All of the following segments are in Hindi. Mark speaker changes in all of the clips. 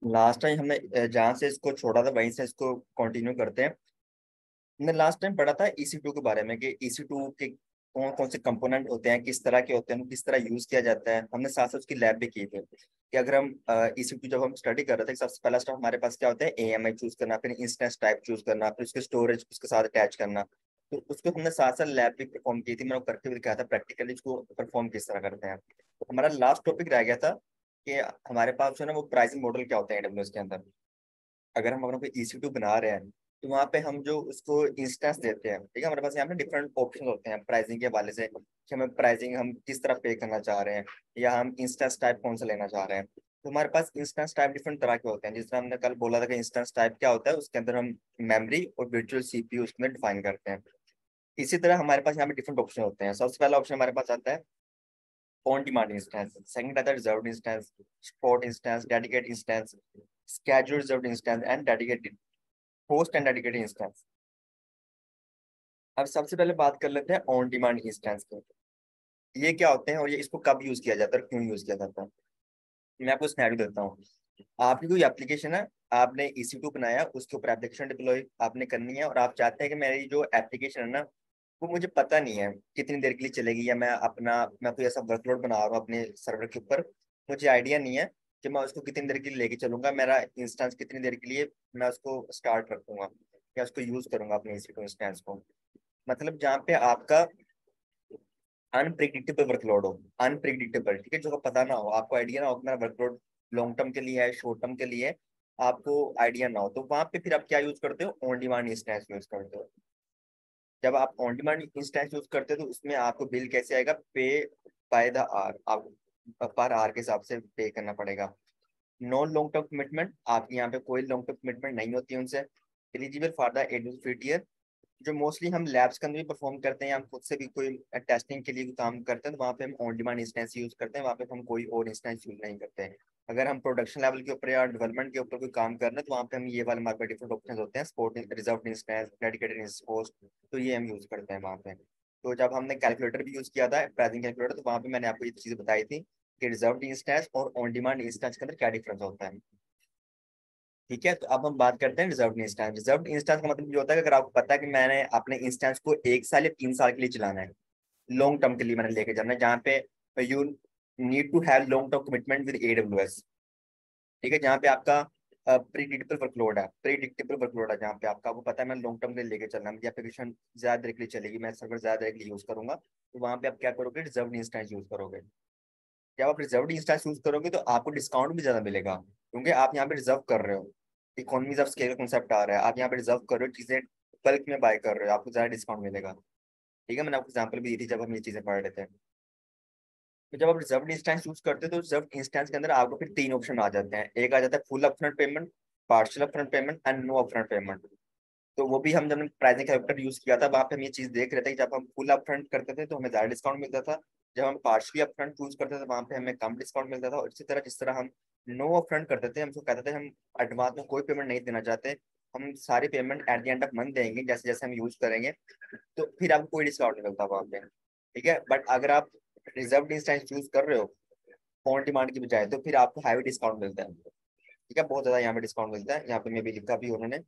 Speaker 1: लास्ट टाइम हमने जहाँ से इसको छोड़ा था वहीं से इसको कंटिन्यू करते हैं। हमने लास्ट टाइम पढ़ा था EC2 के बारे में कि EC2 के कौन कौन से कंपोनेंट होते हैं, किस तरह के होते हैं, किस तरह यूज किया जाता है। हमने साथ साथ उसकी लैब भी की थी कि अगर हम EC2 जब हम स्टडी कर रहे थे, सबसे पहला स्टेप हमारे पास क्या होता है, AMI चूज करना, फिर इंस्टेंस टाइप चूज करना, फिर उसके स्टोरेज उसके साथ अटैच करना। तो उसको हमने साथ साथ लैब भी परफॉर्म की थी, मैंने वो करके भी दिखाया था प्रैक्टिकली उसको परफॉर्म किस तरह करते हैं। तो हमारा लास्ट टॉपिक रह गया था कि हमारे पास जो है ना वो प्राइसिंग मॉडल क्या होता है AWS के अंदर। अगर हम अपना कोई EC2 बना रहे हैं तो वहाँ पे हम जो उसको इंस्टेंस देते हैं, ठीक है, हमारे पास यहाँ पे डिफरेंट ऑप्शन होते हैं प्राइसिंग के हवाले से कि हमें प्राइसिंग हम किस तरह पे करना चाह रहे हैं, या हम इंस्टेंस टाइप कौन सा लेना चाह रहे हैं। तो हमारे पास इंस्टेंस टाइप डिफरेंट तरह के होते हैं। जिस तरह हमने कल बोला था कि इंस्टेंस टाइप क्या होता है, उसके अंदर हम मेमोरी और वर्चुअल CPU उसमें डिफाइन करते हैं। इसी तरह हमारे पास यहाँ पे डिफरेंट ऑप्शन होते हैं। सबसे पहला ऑप्शन हमारे पास आता है ऑन डिमांड इंस्टेंस, सेकंड आता है reserved instance, spot instance, dedicated instance, scheduled reserved instance and dedicated host and dedicated instance. अब सबसे पहले बात कर लेते हैं ऑन डिमांड इंस्टेंस की। ये क्या होते हैं और ये इसको कब यूज किया जाता है और क्यों यूज किया जाता है। मैं आपको स्नैरियो देता हूँ। आपकी कोई एप्लीकेशन है, आपने EC2 बनाया, उसके ऊपर एप्लीकेशन डिप्लॉय आपने करनी है और आप चाहते हैं कि मेरी जो एप्लीकेशन है ना वो मुझे पता नहीं है कितनी देर के लिए चलेगी, या मैं कोई ऐसा वर्कलोड बना रहा हूँ अपने सर्वर के ऊपर, मुझे आइडिया नहीं है कि मैं उसको कितनी देर के लिए लेके चलूंगा, मेरा इंस्टेंस कितनी देर के लिए मैं उसको स्टार्ट रखूंगा या उसको यूज करूंगा अपने EC2 इंस्टेंस को। मतलब जहाँ पे आपका अनप्रिडिक्टेबल वर्कलोड हो, अनप्रिडिक्टेबल, ठीक है, जो पता ना हो, आपको आइडिया ना हो कि मेरा वर्कलोड लॉन्ग टर्म के लिए है, शॉर्ट टर्म के लिए है, आपको आइडिया ना हो, तो वहां पे फिर आप क्या यूज करते हो, ऑन डिमांड इंस्टेंस यूज करते हो। जब आप ऑन डिमांड इंस्टेंस यूज करते हो तो उसमें आपको बिल कैसे आएगा, पे बाय द आवर, आप पर आवर के हिसाब से पे करना पड़ेगा। नॉन लॉन्ग टर्म कमिटमेंट, आपकी यहाँ पे कोई लॉन्ग टर्म कमिटमेंट नहीं होती है उनसे। एलिजिबल फॉर द एडमिन, जो मोस्टली हम लैब्स के अंदर भी परफॉर्म करते हैं, या हम खुद से भी कोई टेस्टिंग के लिए कोई काम करते हैं तो वहाँ पे हम ऑन डिमांड इंस्टेंस यूज करते हैं, वहाँ पे हम कोई और इंस्टेंस यूज नहीं करते हैं। अगर हम प्रोडक्शन लेवल के ऊपर या डेवलपमेंट के ऊपर कोई काम कर रहे हैं तो वहाँ पे हम ये वाले हमारे पास डिफरेंट ऑप्शन होते हैं, sport reserve instance, dedicated instance, तो ये हम यूज करते हैं वहाँ पे। तो जब हमने कैलकुलेटर भी यूज किया था, प्राइसिंग कैलकुलेटर, तो वहाँ पे मैंने आपको ये चीज़ बताई थी कि रिजर्व इंस्टेंस और ऑन डिमांड इंस्टेंस के अंदर क्या डिफरेंस होता है। ठीक है, तो अब हम बात करते हैं रिजर्व इंस्टेंस। रिजर्व इंस्टेंस का मतलब ये होता है कि अगर आपको पता है कि मैंने अपने इंस्टेंस को 1 साल या 3 साल के लिए चलाना है, लॉन्ग टर्म के लिए मैंने लेके जाना है, जहाँ पे you need to have long term commitment with AWS। ठीक है, जहाँ पे आपका प्रिडिक्टेबल वर्कलोड है, प्रिडिक्टेबल वर्कलोड है, जहाँ पे आपको पता है मैं लॉन्ग टर्म के लिए लेके चलना है, मेरी एप्लीकेशन ज्यादा देर के लिए चलेगी, मैं सर्वर ज्यादा देर के लिए यूज करूंगा, तो वहाँ पे आप क्या करोगे, रिजर्व इंस्टेंस यूज करोगे। जब आप रिजर्व इंस्टेंस यूज करोगे तो आपको डिस्काउंट भी ज्यादा मिलेगा, क्योंकि आप यहाँ पे रिजर्व कर रहे हो। इकोनॉमीज ऑफ स्केल का कॉन्सेप्ट आ रहा है, आप यहाँ पे रिजर्व कर रहे हो, चीजें बल्क में बाय कर रहे हो, आपको ज्यादा डिस्काउंट मिलेगा। ठीक है, मैंने आपको एग्जाम्पल भी दी थी जब हम ये चीजें पढ़ रहे थे। तो जब आप रिजर्व इंस्टेंस यूज करते हो तो रिजर्व इंस्टेंस के अंदर आपको फिर 3 ऑप्शन आ जाते हैं। एक आ जाता है full upfront payment, partial upfront payment and no upfront payment. तो वो भी हम जब प्राइसिंग कैलकुलेटर यूज किया था वहाँ पे हम ये चीज देख रहे थे कि जब हम फुल अपफ्रंट करते थे तो हमें ज्यादा डिस्काउंट मिलता था, जब हम पार्शियली अपफ्रंट यूज करते थे वहाँ पे हमें कम डिस्काउंट मिलता था। और इसी तरह जिस तरह हम नो अपफ्रंट करते थे, हमको कहते थे हम एडवांस में कोई पेमेंट नहीं देना चाहते, हम सारी payment at the end of month देंगे जैसे जैसे हम यूज करेंगे, तो फिर आपको कोई डिस्काउंट नहीं मिलता वहाँ पे। ठीक है, बट अगर आप रिजर्व इंस्टेंस यूज कर रहे हो ऑन डिमांड की बजाय, तो फिर आपको हैवी डिस्काउंट मिलता है। ठीक है, बहुत ज्यादा यहाँ पे डिस्काउंट मिलता है, यहाँ पे मैं भी लिखा भी उन्होंने।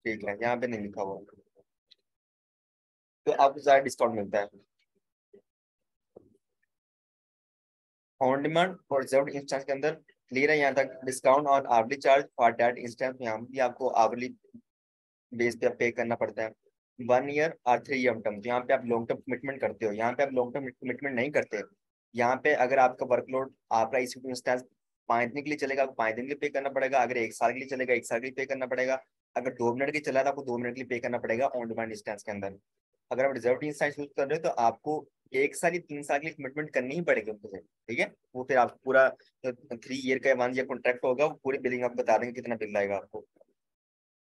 Speaker 1: ठीक है, यहाँ पे नहीं लिखा हुआ, तो आपको ज्यादा डिस्काउंट मिलता है ऑन डिमांड और रिजर्व इंस्टेंस के अंदर। क्लियर है यहाँ तक। Discount on hourly charge for that instance, यहाँ भी आपको आवरली बेस पे पे करना पड़ता है। 1 ईयर और 3 ईयर टर्म, यहाँ पे आप लॉन्ग टर्म कमिटमेंट करते हो, यहाँ पे आप लॉन्ग टर्म कमिटमेंट नहीं करते। यहाँ पे अगर आपका वर्कलोड आपका EC2 इंस्टेंस 5 दिन के लिए चलेगा, आपको 5 दिन के लिए पे करना पड़ेगा। अगर 1 साल के लिए चलेगा, 1 साल के लिए पे करना पड़ेगा। अगर 2 मिनट के लिए चला तो आपको 2 मिनट के लिए पे करना पड़ेगा ऑन डिमांड इंस्टेंस के अंदर। अगर आप रिजर्व इंस्टेंस यूज कर रहे हो तो आपको 1 साल या 3 साल के लिए कमिटमेंट करनी ही पड़ेगी उनसे। ठीक है, वो फिर आप पूरा 3 ईयर का 1 ईयर कॉन्ट्रैक्ट होगा, वो पूरी बिलिंग आप बता देंगे कितना बिल आएगा आपको,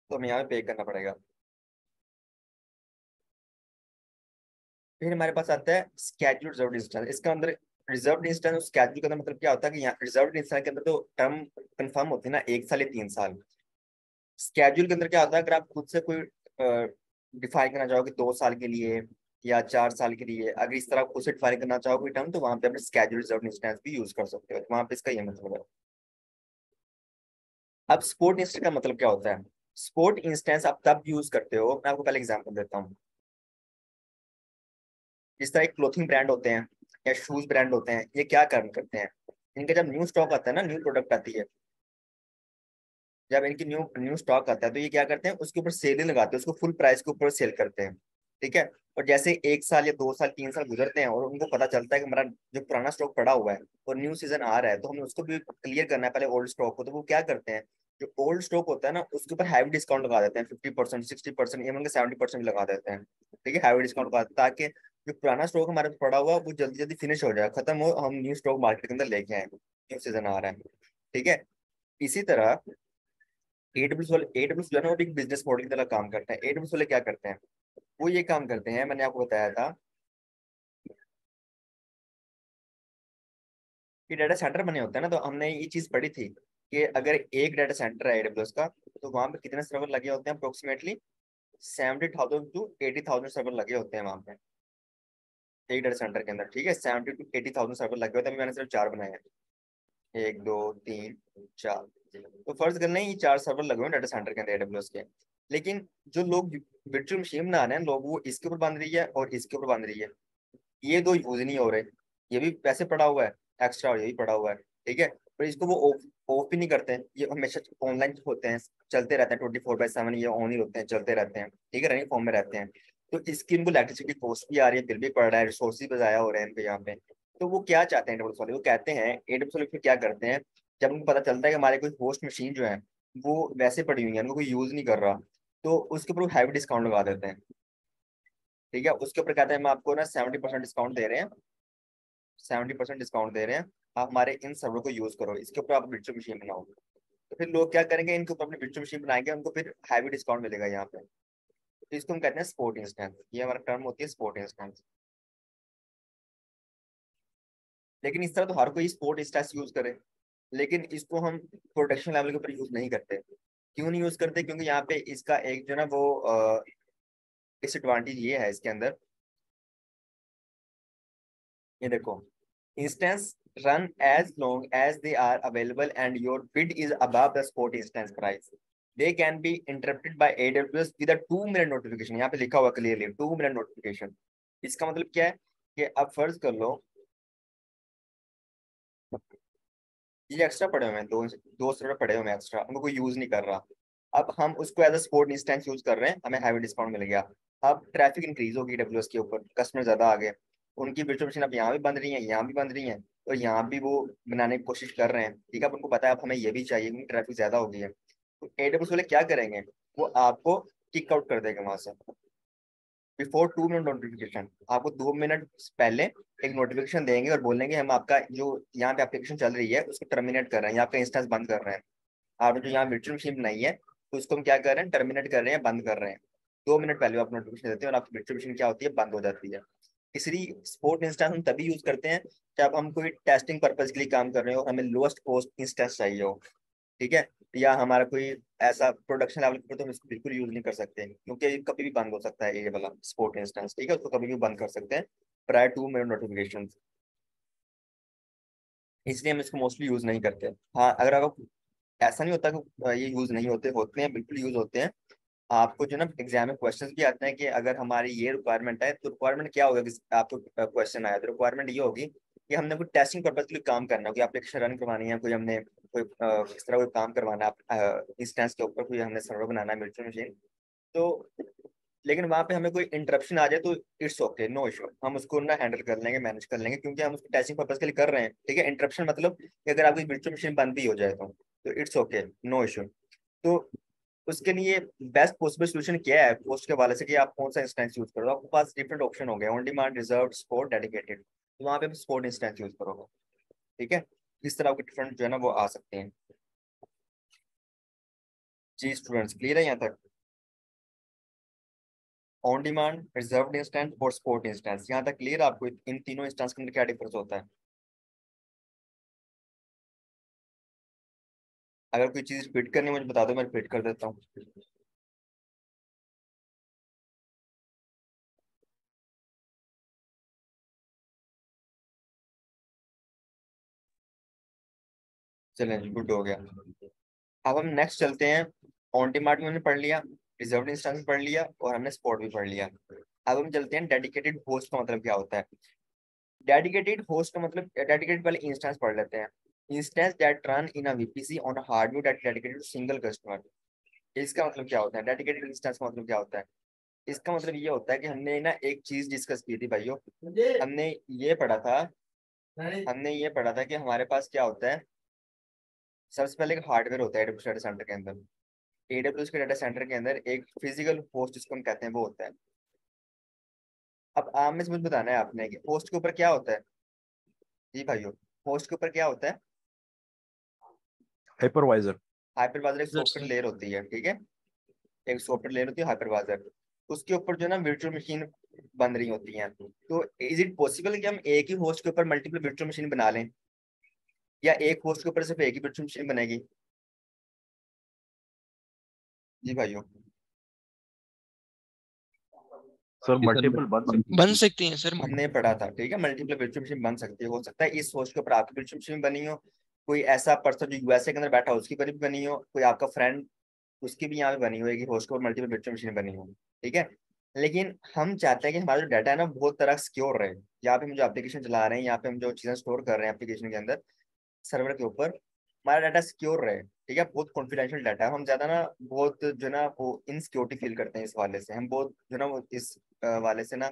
Speaker 1: तो हमें यहाँ पे पे करना पड़ेगा। फिर हमारे पास आता है स्केड्यूल रिजर्व इंस्टेंस। इसका अंदर रिजर्व इंस्टेंस और स्केड्यूल का मतलब क्या होता है कि यहाँ रिजर्व इंस्टेंस के अंदर तो टर्म कंफर्म होती है ना, 1 साल या 3 साल। स्केड्यूल के अंदर क्या होता है, अगर आप खुद से कोई डिफाइन करना चाहोगे 2 साल के लिए या 4 साल के लिए, अगर इस तरह खुद से डिफाइन करना चाहो कोई टर्म, तो वहाँ पे अपने स्केड्यूल रिजर्व इंस्टेंस भी यूज कर सकते हो, तो वहाँ पे इसका ये मतलब है। अब स्पोर्ट इंस्टेंस का मतलब क्या होता है? स्पोर्ट इंस्टेंस आप तब यूज करते हो, मैं आपको पहले एग्जांपल देता हूँ। जिस तरह क्लोथिंग ब्रांड होते हैं या शूज ब्रांड होते हैं, ये क्या काम करते हैं? इनका जब न्यू स्टॉक आता है ना, न्यू प्रोडक्ट आती है, जब इनकी न्यू न्यू स्टॉक आता है तो ये क्या करते हैं, उसके ऊपर सेल लगाते हैं, उसको फुल प्राइस के ऊपर सेल करते हैं। ठीक है। और जैसे 1 साल या 2 साल 3 साल गुजरते हैं और उनको पता चलता है कि हमारा जो पुराना स्टॉक पड़ा हुआ है और न्यू सीजन आ रहा है, तो हमें उसको भी क्लियर करना है पहले ओल्ड स्टॉक को, तो वो क्या करते हैं, जो ओल्ड स्टॉक होता है ना उसके ऊपर हैवी डिस्काउंट लगा देते हैं, 50%, 60%, इवन 70% लगा देते हैं। ठीक है, हैवी डिस्काउंट लगा, ताकि जो पुराना स्टॉक हमारे पास पड़ा हुआ है वो जल्दी जल्दी फिनिश हो जाए, खत्म हो, हम न्यू स्टॉक मार्केट के अंदर लेके आए, न्यू सीजन आ रहा है। ठीक है। इसी तरह एडब्ल्यूएस जो है ना, वो भी एक बिजनेस मॉडल की तरह काम करते हैं। एडब्ल्यूएस वाले क्या करते हैं, वो ये काम करते हैं, मैंने आपको बताया था कि डाटा सेंटर बने होते हैं ना, तो हमने ये चीज पढ़ी थी कि अगर एक डाटा सेंटर है एडब्ल्यूएस का, तो वहां पे कितने सर्वर लगे होते हैं? अप्रोक्सीमेटली 70,000 to 80,000 सर्वर लगे होते हैं वहां पे, एक डाटा सेंटर के अंदर। ठीक है, 70,000 to 80,000 सर्वर लगे होते हैं, अभी मैंने सिर्फ 4 बनाए हैं, 1 2 3 4। तो फर्ज कर लें ये 4 सर्वर लगे हुए हैं डाटा सेंटर के अंदर एडब्ल्यूएस के, लेकिन जो लोग वर्चुअल मशीन बना रहे हैं लोग, वो इसके ऊपर बन रही है और इसके ऊपर बन रही है, ये दो यूज नहीं हो रहे, ये भी पैसे पड़ा हुआ है एक्स्ट्रा और ये भी पड़ा हुआ है। ठीक है। पर इसको वो ऑफ ऑफ भी नहीं करते हैं, ये हमेशा ऑनलाइन होते हैं, चलते रहते हैं 24/7, ये ऑन ही होते हैं, चलते रहते हैं। ठीक है, रनिंग फॉर्म में रहते हैं। तो इसकी इनको इलेक्ट्रिसिटी कॉस्ट भी आ रही है, बिल भी पड़ रहा है, रिसोर्सेज भी ज़ाया हो रहे हैं इनके यहाँ पे। तो वो क्या चाहते हैं एडब्ल्यूएस वाले, वो कहते हैं एडब्ल्यूएस वाले फिर क्या करते हैं, जब उनको पता चलता है कि हमारे कोई होस्ट मशीन जो है वो वैसे पड़ी हुई है, उनको कोई यूज नहीं कर रहा, तो उसके ऊपर हैवी डिस्काउंट लगा देते हैं। ठीक है, उसके ऊपर कहते हैं हम आपको ना 70% डिस्काउंट दे रहे हैं, 70% डिस्काउंट दे रहे हैं, आप हमारे इन सर्वर को यूज करो, इसके ऊपर आप वर्चुअल मशीन बनाओ। तो फिर लोग क्या करेंगे, इनके ऊपर अपनी वर्चुअल मशीन बनाएंगे, उनको फिर हैवी डिस्काउंट मिलेगा यहाँ पे। तो इसको हम कहते हैं स्पोर्ट इंस्टेंस, ये हमारा टर्म होती है स्पोर्ट इंस्टेंस। लेकिन इस तरह तो हर कोई स्पोर्ट इंस्टेंस यूज करे, लेकिन इसको हम प्रोडक्शन लेवल के ऊपर यूज नहीं करते। क्यों नहीं यूज करते? क्योंकि यहाँ पे इसका एक जो है ना वो डिसएडवांटेज ये है इसके अंदर, ये देखो, instance run as long as they are available and your bid is above the spot instance price. They can be interrupted by AWS with a 2 minute notification। यहाँ पे लिखा हुआ क्लियरली 2 minute notification। इसका मतलब क्या है कि अब फर्ज कर लो ये एक्स्ट्रा पड़े हुए हैं, दो दो सर्वर पड़े हुए हैं एक्स्ट्रा, उनको कोई यूज नहीं कर रहा। अब हम उसको as a spot instance use कर रहे हैं, हमें हैवी डिस्काउंट मिल गया। अब ट्रैफिक इंक्रीज होगी डब्ल्यूएस के ऊपर, कस्टमर ज्यादा आ गए, उनकी वर्चुअल मशीन अब यहाँ भी बन रही है, यहाँ भी बन रही है, और यहाँ भी वो बनाने की कोशिश कर रहे हैं। ठीक है, अब उनको पता है अब हमें ये भी चाहिए क्योंकि ट्रैफिक ज्यादा हो गई है, तो एडब्ल्यूएस वाले क्या करेंगे, वो आपको किक आउट कर देगा वहां से बिफोर 2 मिनट नोटिफिकेशन। आपको 2 मिनट पहले एक नोटिफिकेशन देंगे और बोलेंगे हम आपका जो यहाँ पे एप्लीकेशन चल रही है उसको टर्मिनेट कर रहे हैं, या आपका इंस्टेंस बंद कर रहे हैं। आपने जो यहाँ वर्चुअल मशीन बनाई है तो उसको हम क्या कर रहे हैं, टर्मिनेट कर रहे हैं, बंद कर रहे हैं। 2 मिनट पहले आप नोटिफिकेशन देते हैं और आपकी वर्चुअल मशीन क्या होती है, बंद हो जाती है। इसलिए स्पोर्ट इंस्टेंस हम तभी यूज करते हैं जब हम कोई टेस्टिंग पर्पज के लिए काम कर रहे हो और हमें लोएस्ट कॉस्ट इंस्टेंस चाहिए हो। ठीक है, या हमारा कोई ऐसा प्रोडक्शन लेवल पे तो हम इसको बिल्कुल यूज नहीं कर सकते क्योंकि ये कभी भी बंद हो सकता है, ये वाला स्पोर्ट इंस्टेंस। ठीक है, उसको कभी भी बंद कर सकते हैं प्रायर 2 मिनट नोटिफिकेशन, इसलिए हम इसको मोस्टली यूज नहीं करते। हाँ, अगर आपको ऐसा नहीं होता कि ये यूज नहीं होते, होते हैं, बिल्कुल यूज होते हैं। आपको जो ना एग्जाम में क्वेश्चंस भी आते हैं कि अगर हमारी ये रिक्वायरमेंट है तो रिक्वायरमेंट क्या होगा, कि आपको क्वेश्चन आया तो रिक्वायरमेंट ये होगी कि हमने कोई टेस्टिंग पर्पज के लिए काम करना है, कोई एप्लीकेशन रन करवानी है, कोई हमने कोई इस तरह कोई काम करवाना है इंस्टेंस के ऊपर, कोई हमने सर्वर बनाना है वर्चुअल मशीन। तो लेकिन वहां पे हमें कोई इंटरप्शन आ जाए तो इट्स ओके, नो इशू, हम उसको ना हैंडल कर लेंगे, मैनेज कर लेंगे, क्योंकि हम उसको टेस्टिंग पर्पज के लिए कर रहे हैं। ठीक है, इंटरप्शन मतलब कि अगर आपकी वर्चुअल मशीन बंद भी हो जाए तो इट्स ओके, नो इशू। तो उसके लिए बेस्ट पॉसिबल सोल्यूशन क्या है पोस्ट के हवाले से, कि आप कौन सा इंस्टेंस यूज करो। आपके पास डिफरेंट ऑप्शन हो गए, on demand, reserve, sport, dedicated, तो वहाँ पे स्पोर्ट इंस्टेंस यूज करोगे। ठीक है, इस तरह के डिफरेंट जो है ना वो आ सकते हैं। जी स्टूडेंट्स, क्लियर है यहाँ तक? ऑन डिमांड, रिजर्व्ड इंस्टेंस और स्पोर्ट इंस्टेंस, यहाँ तक क्लियर आपको इन तीनों इंस्टेंस के अंदर क्या डिफरेंस होता है? अगर कोई चीज फिट करनी है मुझे बता दो, मैं फिट कर देता हूँ। चलें जी, गुड हो गया। अब हम नेक्स्ट चलते हैं। ऑन डिमांड में हमने पढ़ लिया, रिजर्व्ड इंस्टेंस पढ़ लिया, और हमने स्पॉट भी पढ़ लिया। अब हम चलते हैं डेडिकेटेड होस्ट का मतलब क्या होता है। डेडिकेटेड होस्ट का मतलब, डेडिकेटेड पहले इंस्टेंस पढ़ लेते हैं। Instance that run in a VPC on hardware that dedicated to single customer. इसका मतलब क्या होता है, डेडिकेटेड इंस्टेंस का मतलब क्या होता है। इसका मतलब ये होता है कि हमने ना एक चीज डिस्कस की थी भाइयों। हमने ये पढ़ा था, हमने ये पढ़ा था कि हमारे पास क्या होता है। सबसे पहले एक हार्डवेयर होता है एडब्ल्यूएस डाटा सेंटर के अंदर। एडब्ल्यूएस के डाटा सेंटर के अंदर एक फिजिकल होस्ट जिसको हम कहते हैं वो होता है। अब आम में से मुझे बताना है आपने कि होस्ट के ऊपर क्या होता है। जी भाइयों, होस्ट के ऊपर क्या होता है।
Speaker 2: हाइपरवाइजर।
Speaker 1: हाइपरवाइजर एक सॉफ्टवेयर लेयर होती है, ठीक है। एक सॉफ्टवेयर लेयर होती है हाइपरवाइजर। उसके ऊपर जो है ना वर्चुअल मशीन बन रही होती हैं। तो इज इट पॉसिबल कि हम एक ही होस्ट के ऊपर मल्टीपल वर्चुअल मशीन बना लें, या एक होस्ट के ऊपर सिर्फ एक ही वर्चुअल मशीन बनेगी। जी भाइयों,
Speaker 2: सर मल्टीपल बन सकती
Speaker 3: बन
Speaker 2: है।
Speaker 3: सकती हैं सर।
Speaker 1: हमने पढ़ा था, ठीक है। मल्टीपल वर्चुअल मशीन बन सकती है। हो सकता है इस होस्ट के ऊपर आपकी वर्चुअल मशीन बनी हो, कोई ऐसा पर्सन जो यूएसए के अंदर बैठा हो उसकी भी बनी हो, कोई आपका फ्रेंड उसकी भी यहाँ पे बनी हुई होस्ट को मल्टीपल वर्चुअल मशीन बनी हो, ठीक है। लेकिन हम चाहते हैं कि हमारा जो डाटा है ना बहुत तरह सिक्योर रहे। यहाँ पे हम जो एप्लीकेशन चला रहे हैं, यहाँ पे हम जो चीजें स्टोर कर रहे हैं एप्लीकेशन के अंदर, सर्वर के ऊपर, हमारा डाटा सिक्योर रहे, ठीक है। बहुत कॉन्फिडेंशियल डाटा है। हम ज्यादा ना बहुत जो ना वो इनसिक्योरिटी फील करते हैं इस वाले से। हम बहुत जो ना वो इस वाले से ना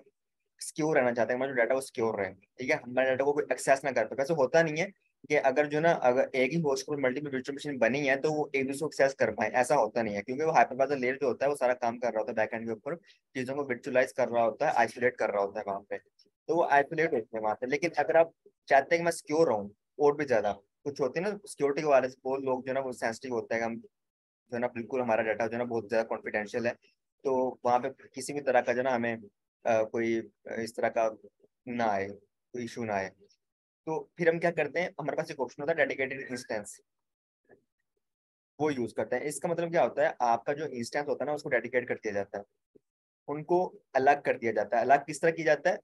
Speaker 1: सिक्योर रहना चाहते हैं, हमारा जो डाटा वो सिक्योर रहे, ठीक है। हमारे डाटा को कोई एक्सेस ना कर पाए। वैसे होता नहीं है कि अगर जो ना अगर एक ही होस्ट पर मल्टीपल वर्चुअल मशीन बनी है तो वो एक दूसरे को एक्सेस कर पाए, ऐसा होता नहीं है। क्योंकि वो हाइपरवाइजर लेयर जो होता है वो सारा काम कर रहा होता है बैकएंड के ऊपर, चीजों को वर्चुअलाइज कर रहा होता है, आइसोलेट कर रहा होता है वहां पे। तो वो आइसोलेट होते हैं वहां पे। लेकिन अगर आप चाहते हैं कि मैं सिक्योर रहूँ और भी ज्यादा, कुछ होते हैं ना सिक्योरिटी के बारे से बहुत लोग जो ना वो सेंसिटिव होते हैं, हम जो ना बिल्कुल हमारा डाटा जो ना बहुत ज्यादा कॉन्फिडेंशियल है। तो वहाँ पे किसी भी तरह का जो ना हमें कोई इस तरह का ना आए, कोई इशू ना आए। तो फिर हम क्या करते हैं, हमारे पास एक ऑप्शन होता है डेडिकेटेड इंस्टेंस, वो यूज करते हैं। इसका मतलब क्या होता है, आपका जो इंस्टेंस होता है ना उसको डेडिकेट कर दिया जाता है, उनको अलग कर दिया जाता है। अलग किस तरह किया जाता है,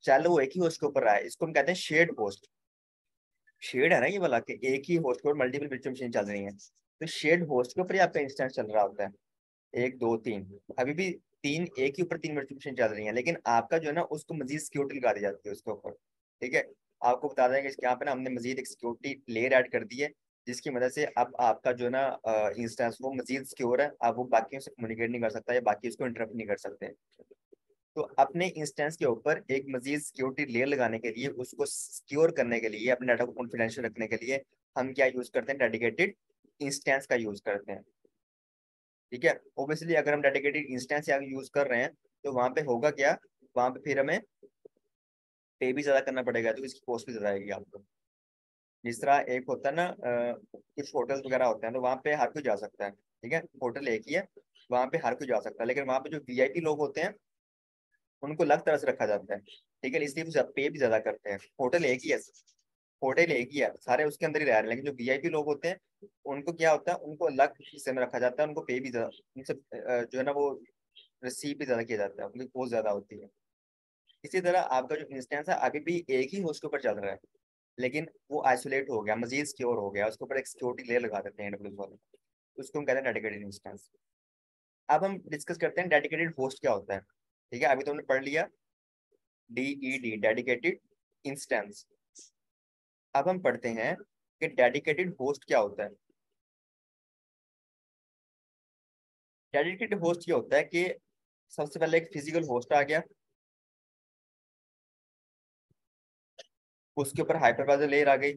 Speaker 1: चलो वो एक ही होस्ट के ऊपर रहा है, इसको हम कहते हैं शेड होस्ट। शेड है ना ये वाला, कि एक ही होस्ट के ऊपर मल्टीपल वर्चुअल मशीन चल रही है। तो शेड होस्ट के ऊपर ही आपका इंस्टेंस चल रहा होता है, एक दो तीन, अभी भी तीन, एक ही ऊपर तीन वर्चुअल मशीन चल रही है। लेकिन आपका जो है ना उसको मजीद सिक्योरिटी लगा दी जाती है उसके ऊपर, ठीक है। आपको बता दें कि इसके यहाँ पे ना हमने मजीद एक सिक्योरिटी लेयर ऐड कर दी है, जिसकी मदद से अब आपका जो है ना इंस्टेंस वो मजीद सिक्योर है। अब वो बाकियों से कम्युनिकेट नहीं कर सकता या बाकी उसको इंटरप्ट नहीं कर सकते। तो अपने इंस्टेंस के ऊपर एक मजीद सिक्योरिटी लेयर लगाने के लिए, उसको सिक्योर करने के लिए, अपने डाटा को कॉन्फिडेंशियल रखने के लिए हम क्या यूज करते हैं, डेडिकेटेड इंस्टेंस का यूज करते हैं, ठीक है। ओबियसली अगर हम डेडिकेटेड इंस्टेंस यहाँ यूज कर रहे हैं तो वहां पे होगा क्या, वहां पे फिर हमें पे भी ज्यादा करना पड़ेगा, तो इसकी कॉस्ट भी ज्यादा आएगी आपको। जिस तरह एक होता है ना कुछ होटल वगैरह होते हैं तो वहां पे हर कोई जा सकता है, ठीक है। होटल एक ही है, वहां पे हर कोई जा सकता है। लेकिन वहां पे जो वीआईपी लोग होते हैं उनको अलग तरह से रखा जाता है, ठीक है। इसलिए वो पे भी ज्यादा करते हैं। होटल एक ही है, होटल एक ही है, सारे उसके अंदर ही रह रहे हैं। लेकिन जो वीआईपी लोग होते हैं उनको क्या होता है, उनको अलग हिस्से में रखा जाता है, उनको पे भी ज्यादा, उनसे जो है ना वो रिसीव भी ज्यादा किया जाता है, उनकी कॉस्ट ज्यादा होती है। इसी तरह आपका जो इंस्टेंस है अभी भी एक ही होस्ट के ऊपर चल रहा है, लेकिन वो आइसोलेट हो गया, मजीद सिक्योर हो गया, उसके ऊपर एक सिक्योरिटी लेयर लगा देते हैं एडब्ल्यूएस वाले, उसको हम कहते हैं डेडिकेटेड इंस्टेंस। अब हम डिस्कस करते हैं डेडिकेटेड होस्ट क्या होता है, ठीक है। अभी तो हमने पढ़ लिया डीईडी, डेडिकेटेड इंस्टेंस। अब हम पढ़ते हैं कि डेडिकेटेड होस्ट क्या होता है। डेडिकेटेड होस्ट ये होता है कि सबसे पहले एक फिजिकल होस्ट आ गया, उसके ऊपर हाइपरवाइजर लेयर आ गई,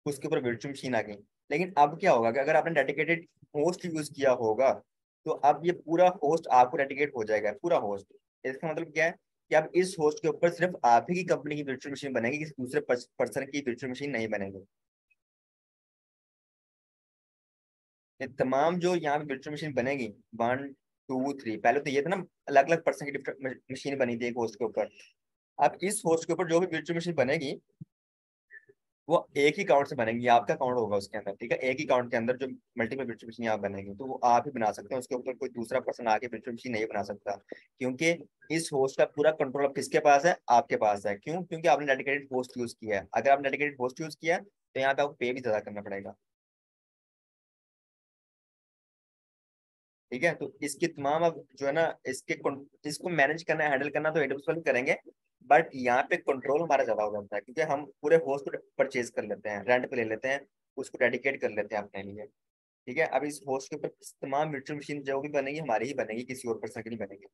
Speaker 1: उसके ऊपर वर्चुअल मशीन आ गई। लेकिन अब क्या होगा कि अगर आपने डेडिकेटेड होस्ट यूज किया होगा तो अब ये पूरा होस्ट आपको डेडिकेट हो जाएगा, पूरा होस्ट। इसका मतलब क्या है कि अब इस होस्ट के ऊपर सिर्फ आप ही की कंपनी की वर्चुअल मशीन बनेगी, किसी दूसरे पर्सन की वर्चुअल मशीन नहीं बनेगी। ये तमाम जो यहाँ पे वर्चुअल मशीन बनेगी, वन टू थ्री, पहले तो ये था ना अलग अलग पर्सन की डिफरेंट मशीन बनी थी एक होस्ट के ऊपर। अब इस होस्ट के ऊपर जो भी वर्चुअल मशीन बनेगी वो एक ही अकाउंट से बनेगी, आपका अकाउंट होगा उसके अंदर, ठीक है। एक ही अकाउंट के अंदर जो मल्टीपल वर्चुअल मशीन आप बनेगी तो वो आप ही बना सकते हैं, उसके ऊपर कोई दूसरा पर्सन आके वर्चुअल मशीन नहीं बना सकता। क्योंकि इस होस्ट का पूरा कंट्रोल अब किसके पास है, आपके पास है। क्यों, क्योंकि आपने डेडिकेटेड होस्ट यूज किया है। अगर आपने डेडिकेटेड होस्ट यूज किया है तो यहाँ पे आपको पे भी ज्यादा करना पड़ेगा। ठीक है, तो इसकी तमाम अब जो है ना इसको मैनेज करना, हैंडल करना तो एडब्ल्यूएस वाले करेंगे, बट यहाँ पे कंट्रोल हमारा ज्यादा हो जाता है, क्योंकि हम पूरे होस्ट को परचेज कर लेते हैं, रेंट पे ले लेते हैं, उसको डेडिकेट कर लेते हैं अपने लिए। ठीक है, अब इस होस्ट के ऊपर तमाम वर्चुअल मशीन जो भी बनेगी हमारी ही बनेगी, किसी और पर्सन की नहीं बनेगी।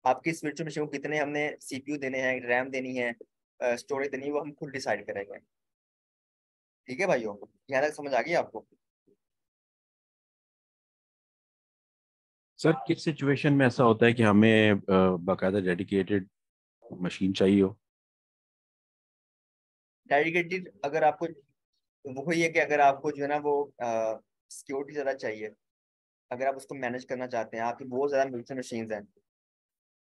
Speaker 1: आपकी इस वर्चुअल मशीन को कितने हमने सीपीयू देने हैं, रैम देनी है, स्टोरेज देनी है, वो हम खुद डिसाइड करेंगे। ठीक है भाइयों, यहाँ तक समझ आ गई आपको?
Speaker 2: सर किस सिचुएशन में ऐसा होता है कि हमें बाकायदा डेडिकेटेड मशीन चाहिए हो?
Speaker 1: डेडिकेटेड अगर आपको, वो ही है कि अगर आपको जो है ना वो सिक्योरिटी ज़्यादा चाहिए, अगर आप उसको मैनेज करना चाहते हैं, आपकी बहुत ज़्यादा वर्चुअल मशीन हैं,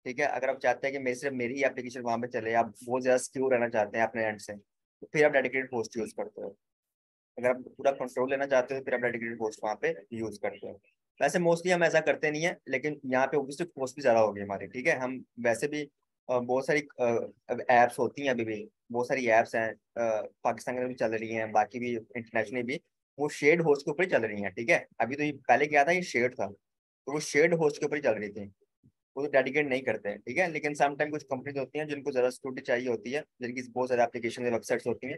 Speaker 1: ठीक है, अगर आप चाहते हैं कि मेरे सिर्फ मेरी ही एप्लीकेशन वहाँ पे चले, आप बहुत ज़्यादा सिक्योर रहना चाहते हैं अपने एंड से, तो फिर आप डेडिकेटेड होस्ट यूज़ करते हो। अगर आप पूरा कंट्रोल लेना चाहते हो तो फिर आप डेडिकेटेड होस्ट वहाँ पे यूज़ करते हो। वैसे मोस्टली हम ऐसा करते नहीं है, लेकिन यहाँ पे ऑब्वियसली कॉस्ट भी ज़्यादा होगी हमारी। ठीक है, हम वैसे भी बहुत सारी ऐप्स होती हैं, अभी भी बहुत सारी ऐप्स हैं, पाकिस्तान में भी चल रही हैं, बाकी भी इंटरनेशनली भी, वो शेयर्ड होस्ट के ऊपर ही चल रही हैं। ठीक है, अभी तो ये पहले क्या था, ये शेयर्ड था, तो वो शेयर्ड होस्ट के ऊपर ही चल रही थी, वो तो डेडिकेट नहीं करते हैं। ठीक है, लेकिन सम टाइम कुछ कंपनीज होती हैं जिनको ज़्यादा सिक्योरिटी चाहिए होती है, जिनकी बहुत ज़्यादा एप्लीकेशन वेबसाइट्स होती हैं,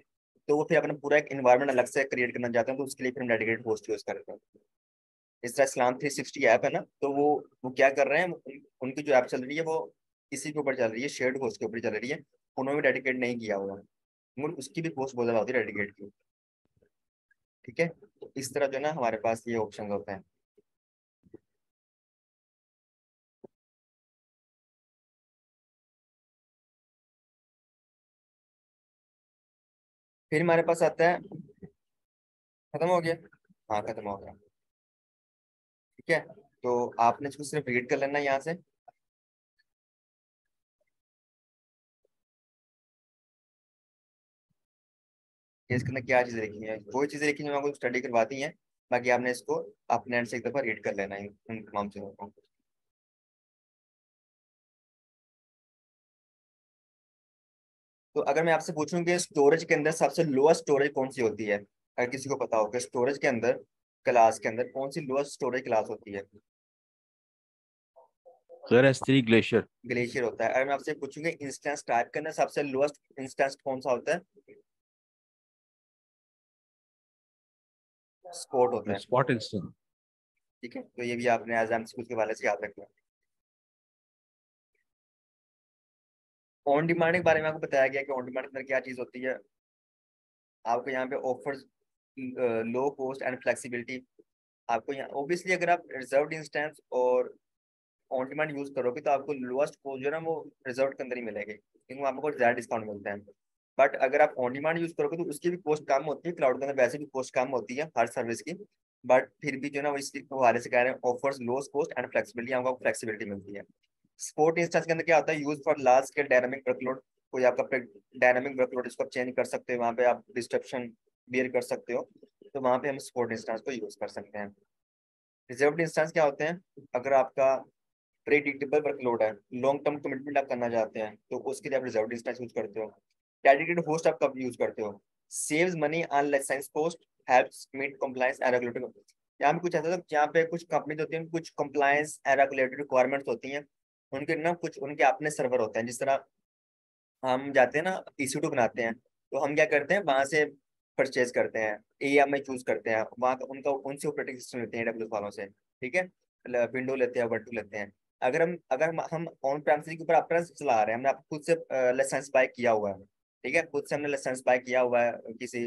Speaker 1: तो वो फिर अपना पूरा एक इन्वायरमेंट अलग से क्रिएट करना चाहते हैं, तो उसके लिए फिर हम डेडिकेटेड होस्ट यूज़ करते हैं। इस तरह इस्लाम 360 ऐप है ना, तो वो क्या कर रहे हैं, उनकी जो ऐप चल रही है वो इसी के ऊपर चल रही है, शेयर्ड होस्ट के ऊपर चल रही है, उन्होंने डेडिकेट नहीं किया हुआ है, मगर उसकी भी कॉस्ट बहुत ज़्यादा होती है डेडिकेट की। ठीक है, तो इस तरह जो है ना हमारे पास ये ऑप्शन होते हैं। फिर हमारे पास आता है, खत्म हो गया? हाँ खत्म हो गया। ठीक है, तो आपने इसको सिर्फ रीड कर लेना है यहाँ से। कि इसके अंदर क्या चीज़ें लिखी हैं, वो चीज़ें लिखी हैं जो आपको स्टडी करवाती हैं, बाकी आपने इसको अपने एंड से एक दफ़ा रीड कर लेना है उन तमाम चीज़ों को। तो अगर मैं आपसे पूछूं कि स्टोरेज के अंदर सबसे लोएस्ट स्टोरेज कौन सी होती है, अगर किसी को पता हो कि स्टोरेज के अंदर, क्लास के अंदर कौन सी लोएस्ट स्टोरेज क्लास होती है?
Speaker 2: Sir S3 glacier.
Speaker 1: ग्लेशियर होता है। अगर मैं आपसे पूछूंगा इंस्टेंस टाइप के अंदर सबसे लोएस्ट इंस्टेंस कौन सा होता है? स्पॉट होता है।
Speaker 2: Spot instant.
Speaker 1: ठीक है, तो ये भी आपने एज एमसीक्यू के वाले से याद रखना। ऑन डिमांड के बारे में आपको बताया गया कि ऑन डिमांड के अंदर क्या चीज होती है। आपको यहाँ पे offers, low cost and flexibility, आपको यहाँ ऑब्वियसली अगर आप रिजर्व्ड इंस्टेंस और ऑन डिमांड यूज करोगे तो आपको लोएस्ट कॉस्ट जो है ना वो रिजर्व के अंदर ही मिलेगी, क्योंकि वहाँ पे कुछ ज्यादा डिस्काउंट मिलता है। बट अगर आप ऑन डिमांड यूज करोगे तो उसकी भी कॉस्ट कम होती है, क्लाउड के अंदर वैसे भी कॉस्ट कम होती है हर सर्विस की, बट फिर भी जो है ना वो इस हवाले से कह रहे हैं offers lowest cost and flexibility, आपको फ्लेक्सिबिलिटी मिलती है। स्पोर्ट इंस्टेंस के अंदर क्या होता है, use for large scale dynamic workload, कोई आपका डायनामिक वर्कलोड इसको आप चेंज कर सकते हो, वहाँ पे आप डिस्ट्रप्शन बियर कर सकते हो, तो वहाँ पे हम स्पोर्ट इंस्टेंस को यूज कर सकते हैं। रिजर्व्ड इंस्टेंस क्या होते हैं, अगर आपका प्रेडिक्टेबल वर्कलोड है, लॉन्ग टर्म कमिटमेंट आप करना चाहते हैं, तो उसके लिए आप रिजर्व इंस्टेंस यूज करते हो। डेडिकेटेड होस्ट आप कब यूज करते हो? Saves money on license cost, helps meet compliance and regulatory. यहाँ पे कुछ ऐसा था जहाँ पे कुछ कंपनी होती हैं, कुछ कंप्लायंस एंड रेगुलेटरी रिक्वायरमेंट्स होती हैं, उनके ना कुछ उनके अपने सर्वर होते हैं। जिस तरह हम जाते हैं ना EC2 बनाते हैं, तो हम क्या करते हैं वहां से परचेज करते हैं, AMI चूज करते हैं, वहाँ का उनका उनसे ऑपरेटिंग सिस्टम लेते हैं AWS वालों से। ठीक है, विंडो लेते हैं, वर्टू लेते हैं। अगर हम ऑन प्रेमिसेस के ऊपर अपना चला रहे हैं, हमने खुद से लाइसेंस बाय किया हुआ है, ठीक है, खुद से हमने लाइसेंस बाय किया हुआ है, किसी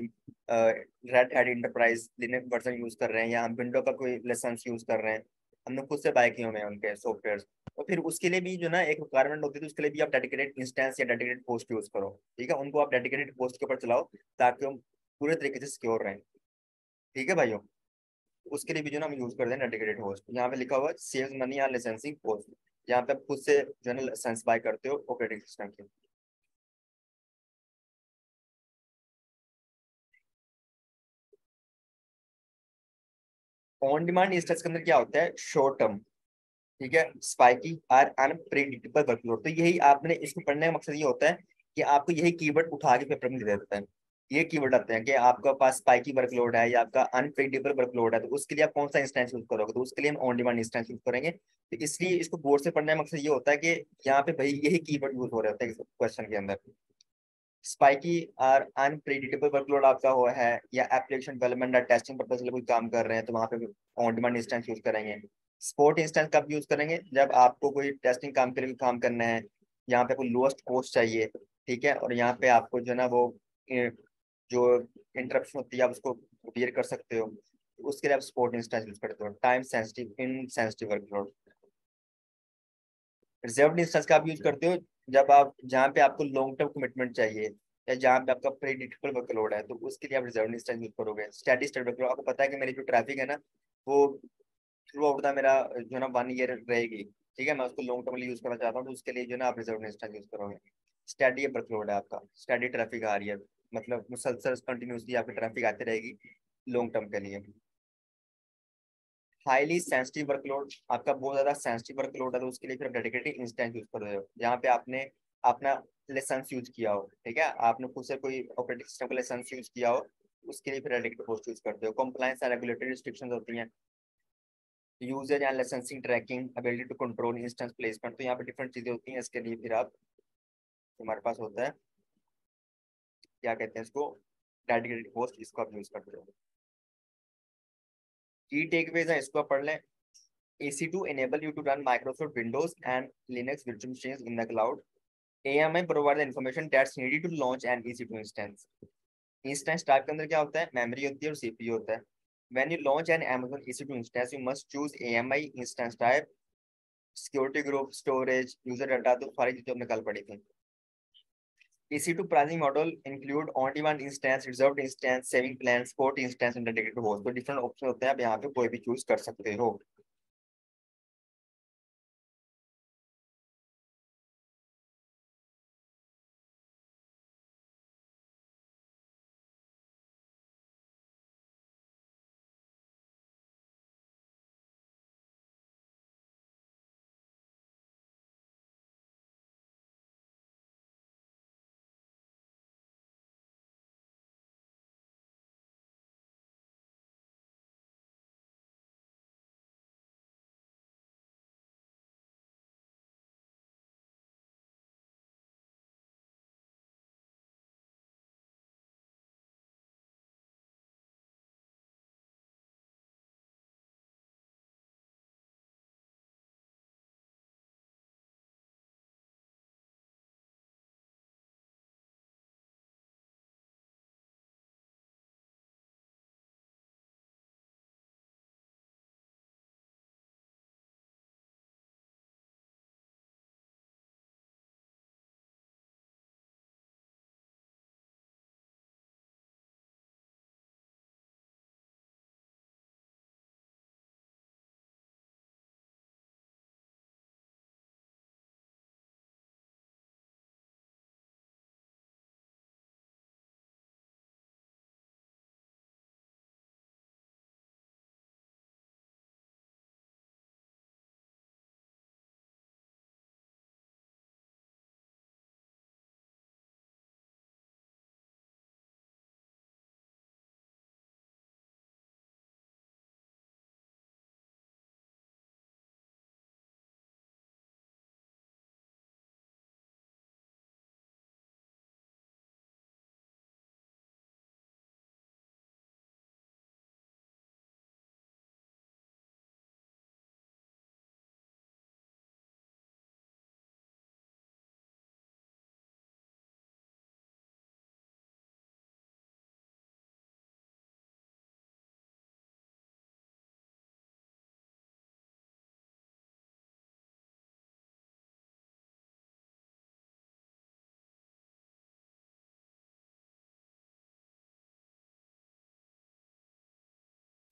Speaker 1: red hat enterprise Linux version use कर रहे हैं, या हम विंडो का कोई लाइसेंस यूज कर रहे हैं, हमने खुद से बाय किए हुए हैं उनके सॉफ्टवेयर, तो फिर उसके लिए भी जो ना एक रिक्वायरमेंट होती है, तो उसके लिए भी आप डेडिकेटेड इंस्टेंस या डेडिकेटेड होस्ट यूज करो। ठीक है, उनको आप डेडिकेटेड होस्ट के ऊपर चलाओ, ताकि हम पूरे तरीके से सिक्योर रहें। ठीक है भाइयों, उसके लिए भी जो ना हम यूज करते हैं डेडिकेटेड होस्ट। यहाँ पे लिखा हुआ है save money on licensing host, यहाँ पे आप खुद से जो है ना लाइसेंस बाय करते हो ऑपरेटिंग सिस्टम के। ऑन डिमांड इंस्टेंस के अंदर क्या होता है, शॉर्ट टर्म, ठीक है, स्पाइकी और अनप्रेडिक्टेबल वर्कलोड। तो यही आपने इसको पढ़ने का मकसद ये होता है कि आपको यही कीवर्ड उठा के पेपर में दे देता है। ये कीवर्ड आते हैं कि आपका पास स्पाइकी वर्कलोड है या आपका अनप्रेडिक्टेबल वर्कलोड है, तो उसके लिए आप कौन सा इंस्टेंस यूज करोगे, तो उसके लिए हम ऑन डिमांड इंस्टेंस यूज करेंगे। तो इसलिए इसको बोर्ड से पढ़ने का मकसद ये होता है कि यहाँ पे भाई यही कीवर्ड यूज हो रहे होते हैं क्वेश्चन के अंदर। स्पाइकी और अनप्रेडिक्टेबल वर्कलोड आपका हुआ है, या एप्लीकेशन डेवलपमेंट या टेस्टिंग पर्पज के लिए कोई काम कर रहे हैं, तो वहाँ पे ऑन डिमांड इंस्टेंस यूज करेंगे। स्पोर्ट इंस्टेंस कब यूज करेंगे, जब आपको कोई टेस्टिंग काम के लिए काम करना है, यहाँ पे कोई लोएस्ट कॉस्ट चाहिए, ठीक है, और यहाँ पे आपको जो है ना वो जो इंटरप्शन होती है आप उसको क्लियर कर सकते हो, उसके लिए आप स्पोर्ट इंस्टेंस यूज करते हो। टाइम सेंसिटिव इन सेंसिटिव वर्कलोड। रिजर्व्ड इंस्टेंस का आप यूज करते हो जब आप जहाँ पे आपको लॉन्ग टर्म कमिटमेंट चाहिए, या जहाँ पे आपका प्रेडिक्टेबल वर्कलोड है, तो उसके लिए आप रिजर्व्ड इंस्टेंस यूज करोगे। स्टैटिक स्टेट वर्कलोड, आपको पता है कि मेरी जो ट्रैफिक है ना वो थ्रू आउट द मेरा जो है ना 1 ईयर रहेगी, ठीक है, मैं उसको लॉन्ग टर्म के लिए यूज करना चाहता हूँ, तो उसके लिए जो है ना आप रिजर्व्ड इंस्टेंस यूज करोगे। स्टैटिक वर्कलोड है आपका, स्टैटिक ट्रैफिक आ रही है, मतलब मुसलसल कंटिन्यूसली आपकी ट्रैफिक आती रहेगी लॉन्ग टर्म के लिए। हाईली सेंसिटिव वर्कलोड, आपका बहुत ज्यादा सेंसिटिव वर्कलोड है, तो उसके लिए फिर डेडिकेटेड इंस्टेंस यूज कर रहे हो, जहाँ पे आपने अपना लाइसेंस यूज किया हो, ठीक है, आपने खुद से कोई ऑपरेटिंग सिस्टम का लाइसेंस यूज किया हो, उसके लिए फिर डेडिकेटेड होस्ट यूज करते हो। कंप्लायंस एंड रेगुलेटरी रिस्ट्रिक्शंस होती हैं, user and licensing tracking, ability to control instance placement, तो यहाँ पे डिफरेंट चीजें होती हैं। इसके लिए फिर आप हमारे पास होता है क्या कहते हैं इसको, डेडिकेटेड होस्ट, इसको आप यूज करते हो। की टेकअवेज है, इसको आप पढ़ लें। EC2 enable you to run Microsoft Windows and Linux virtual machines in the cloud. AMI provide the information that's needed to launch an EC2 instance. Instance type के अंदर क्या होता है, मेमोरी होती है और CPU होता है। When you launch an Amazon EC2 instance, you must choose AMI instance type, security group, storage, user data, तो सारी चीजें हमने कल पढ़ी थी। EC2 pricing model include on-demand instance, reserved instance, saving plan, sport instance, and dedicated host। तो different option होते हैं, आप यहाँ पे कोई भी choose कर सकते हो।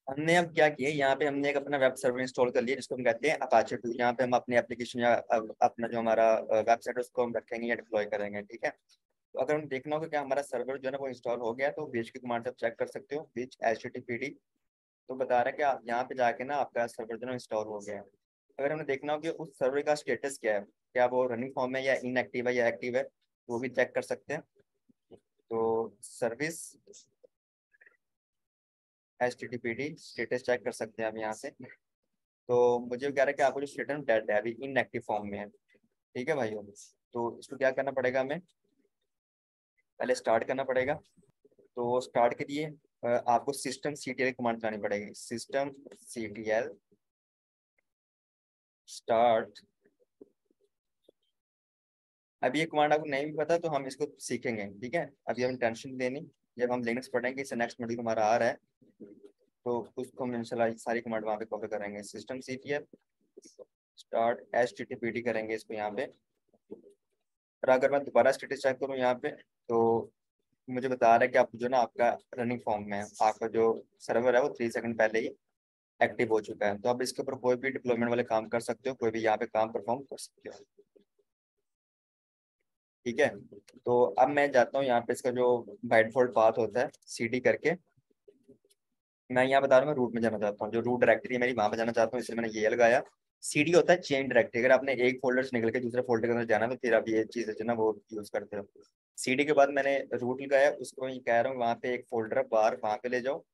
Speaker 1: हमने अब क्या किया, यहाँ पे हमने एक अपना वेब सर्वर इंस्टॉल कर लिया जिसको हम कहते हैं अपाचे 2। यहाँ पे हम अपने एप्लीकेशन या अपना जो हमारा वेबसाइट है उसको हम रखेंगे या डिप्लॉय करेंगे, ठीक है। तो अगर हम देखना होगा कि हमारा सर्वर जो है ना वो इंस्टॉल हो गया, तो बीच की कमांड से आप चेक कर सकते हो, बीच HTTPD, तो बता रहा है कि आप यहाँ पे जाके ना आपका सर्वर जो है इंस्टॉल हो गया है। अगर हमें देखना हो कि उस सर्वर का स्टेटस क्या है, क्या वो रनिंग फॉर्म है या इनएक्टिव है या एक्टिव है, वो भी चेक कर सकते हैं। तो सर्विस HTTPD स्टेटस चेक कर सकते हैं हम यहाँ से। तो मुझे कह रहा है कि आपको जो स्टेटस डेड है, अभी इनएक्टिव फॉर्म में है। ठीक है भाइयों, तो इसको क्या करना पड़ेगा, हमें पहले स्टार्ट करना पड़ेगा। तो स्टार्ट के लिए आपको सिस्टम CTL कमांड चलानी पड़ेगी। System CTL start. अभी ये कमांड आपको नहीं भी पता तो हम इसको सीखेंगे, ठीक है। अभी हमें टेंशन नहीं लेनी। जब हम लिनक्स पढ़ेंगे, इससे नेक्स्ट मॉड्यूल हमारा आ रहा है, तो उसको हम इंशाल्लाह सारी कमांड वहाँ पे कवर करेंगे। सिस्टम CTL स्टार्ट HTTPD करेंगे इसको यहाँ पे। और अगर मैं दोबारा स्टेटस चेक करूँ यहाँ पे, तो मुझे बता रहा है कि आप जो ना आपका रनिंग फॉर्म में है, आपका जो सर्वर है वो 3 सेकंड पहले ही एक्टिव हो चुका है। तो आप इसके ऊपर कोई भी डिप्लॉयमेंट वाले काम कर सकते हो, कोई भी यहाँ पे काम परफॉर्म कर सकते हो। ठीक है, तो अब मैं जाता हूँ यहाँ पे, इसका जो बाय डिफॉल्ट पाथ होता है CD करके, मैं यहाँ बता रहा हूँ, मैं रूट में जाना चाहता हूँ। जो रूट डायरेक्टरी है मेरी, वहां पे जाना चाहता हूँ, इसलिए मैंने ये लगाया। CD होता है चेन डायरेक्टरी। अगर आपने एक फोल्डर से निकल के दूसरे फोल्डर के अंदर जाना तो फिर आप ये चीज़ जो ना वो यूज करते हो। CD के बाद मैंने रूट लगाया, उसको मैं कह रहा हूँ वहाँ पे एक फोल्डर है बार, वहाँ पे ले जाओ।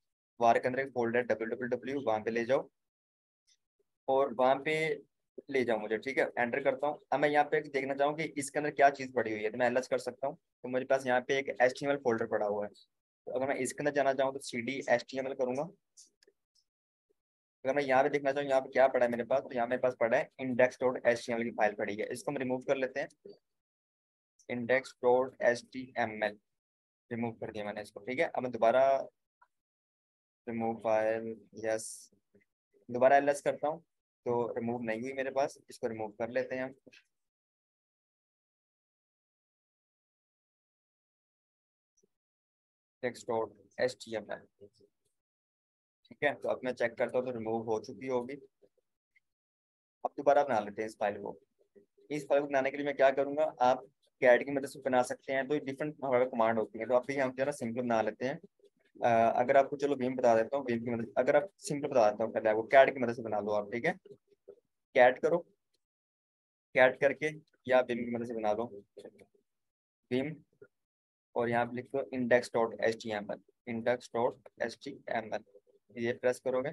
Speaker 1: बार के अंदर एक फोल्डर है www, वहाँ पे ले जाओ और वहाँ पे ले जाओ मुझे। ठीक है, एंटर करता हूँ। अब मैं यहाँ पे देखना चाहूँ कि इसके अंदर क्या चीज़ पड़ी हुई है, तो मैं एलएस कर सकता हूँ। तो मेरे पास यहाँ पे एक HTML फोल्डर पड़ा हुआ है। तो अगर मैं इसके अंदर जाना चाहूँ तो CD HTML करूंगा। अगर मैं यहाँ पे देखना चाहूँ यहाँ पे क्या पड़ा है मेरे पास, तो यहाँ मेरे पास पड़ा है index.html की फाइल पड़ी है। इसको हम रिमूव कर लेते हैं। index.html रिमूव कर दिया मैंने इसको। ठीक है, अब मैं दोबारा रिमूव फाइल, यस, दोबारा एलएस करता हूँ तो रिमूव नहीं हुई मेरे पास। इसको रिमूव कर लेते हैं हम। index.html। ठीक है, तो अब मैं चेक करता हूँ तो रिमूव हो चुकी होगी। अब दोबारा बना लेते हैं इस फाइल को। इस फाइल को बनाने के लिए मैं क्या करूंगा, आप कैट की मदद से बना सकते हैं। तो डिफरेंट हमारे कमांड होती है, तो अभी हम जो है ना सिंपल बना लेते हैं। अगर आपको, चलो विम बता देता हूँ, विम की मदद, अगर आप सिंपल बता देता हूँ पहले आपको, कैट की मदद से बना लो आप। ठीक है, कैट करो, कैट करके या विम की मदद से बना लो, विम। और यहाँ पे लिख दो index.html, index.html, ये प्रेस करोगे।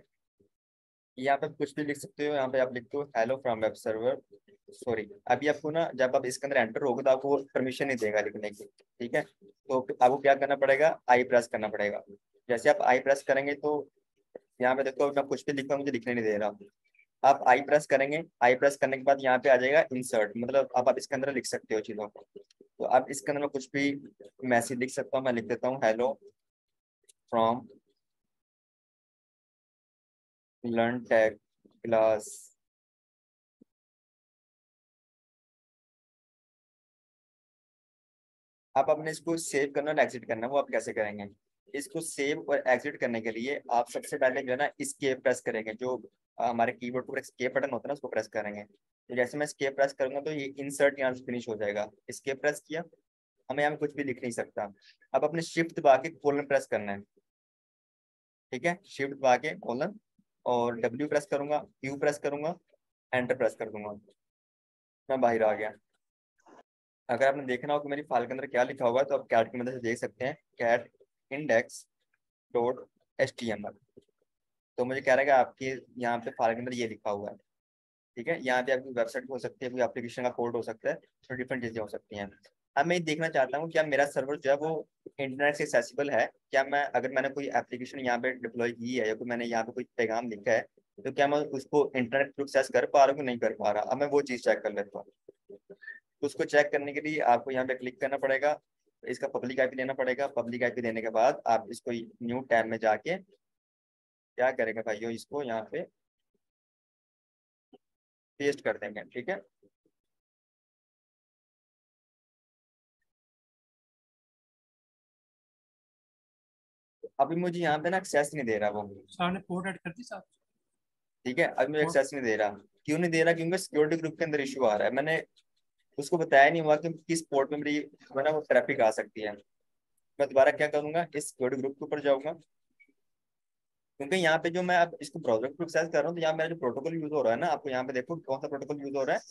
Speaker 1: यहाँ पे कुछ भी लिख सकते हो, यहाँ पे आप लिख दो hello from web server. Sorry, अभी आपको ना, जब आप इसके अंदर एंटर होगे तो आपको परमिशन नहीं देगा लिखने की। ठीक है, तो आपको क्या करना पड़ेगा, आई प्रेस करना पड़ेगा। जैसे आप आई प्रेस करेंगे तो यहाँ पे देखो मैं कुछ भी लिखा, मुझे लिखने नहीं दे रहा। आप आई प्रेस करेंगे, आई प्रेस करने के बाद यहाँ पे आ जाएगा इंसर्ट, मतलब अब आप इसके अंदर लिख सकते हो चीजों को। तो अब इसके अंदर मैं कुछ भी मैसेज लिख सकता हूँ। मैं लिख देता हूँ hello from learn take class. आप अपने इसको सेव करना और एग्जिट करना, वो आप कैसे करेंगे। इसको सेव और एग्जिट करने के लिए आप सबसे पहले जो है ना escape प्रेस करेंगे। जो हमारे कीबोर्ड पर escape बटन होता है ना, उसको प्रेस करेंगे। तो जैसे मैं escape प्रेस करूंगा तो ये इंसर्ट यहाँ से फिनिश हो जाएगा। escape प्रेस किया, हमें यहाँ पे कुछ भी लिख नहीं सकता। अब अपने शिफ्ट दबा के कोलन प्रेस करना है। ठीक है, शिफ्ट दबा के कोलन, और W प्रेस करूंगा, Q प्रेस करूंगा, एंटर प्रेस कर दूंगा। मैं बाहर आ गया। अगर आपने देखना हो कि मेरी फाइल के अंदर क्या लिखा हुआ है, तो आप कैट की मदद से देख सकते हैं, कैट index.html। तो मुझे कह रहा है कि आपके यहाँ पे फाइल के अंदर ये लिखा हुआ है। ठीक है, यहाँ पे आपकी वेबसाइट हो सकती है, कोई एप्लीकेशन का कोड हो सकता है, तो डिफरेंट चीजें हो सकती हैं। अब मैं ये देखना चाहता हूँ क्या मेरा सर्वर जो है वो इंटरनेट से एक्सेसिबल है। क्या मैं, अगर मैंने कोई एप्लीकेशन यहाँ पे डिप्लॉय की है या कोई मैंने यहाँ पे कोई पैगाम लिखा है, तो क्या मैं उसको इंटरनेट थ्रू एक्सेस कर पा रहा हूँ कि नहीं कर पा रहा। अब मैं वो चीज़ चेक कर लेता हूँ। तो उसको चेक करने के लिए आपको यहाँ पे क्लिक करना पड़ेगा, इसका पब्लिक आईपी देना पड़ेगा। पब्लिक आईपी देने के बाद आप इसको न्यू टैब में जाके क्या करेंगे भाइयों, इसको यहाँ पे पेस्ट कर देंगे। ठीक है, अभी मुझे यहाँ पे ना एक्सेस नहीं दे रहा वो।
Speaker 3: सामने पोर्ट ऐड कर दी साहब।
Speaker 1: ठीक है, अभी मुझे एक्सेस नहीं दे रहा। क्यों नहीं दे रहा, क्योंकि सिक्योरिटी ग्रुप के अंदर इशू आ रहा है। मैंने उसको बताया नहीं हुआ कि किस पोर्ट में मेरी जो है ना वो ट्रैफिक आ सकती है। मैं दोबारा क्या करूंगा, इस सिक्योरिटी ग्रुप के ऊपर जाऊंगा, क्योंकि यहाँ पे जो मैं अब इसको ब्राउजर को एक्सेस कर रहा हूँ, तो यहाँ मेरा जो प्रोटोकॉल यूज हो रहा है ना, आपको यहाँ पे देखो कौन सा प्रोटोकॉल यूज हो रहा है,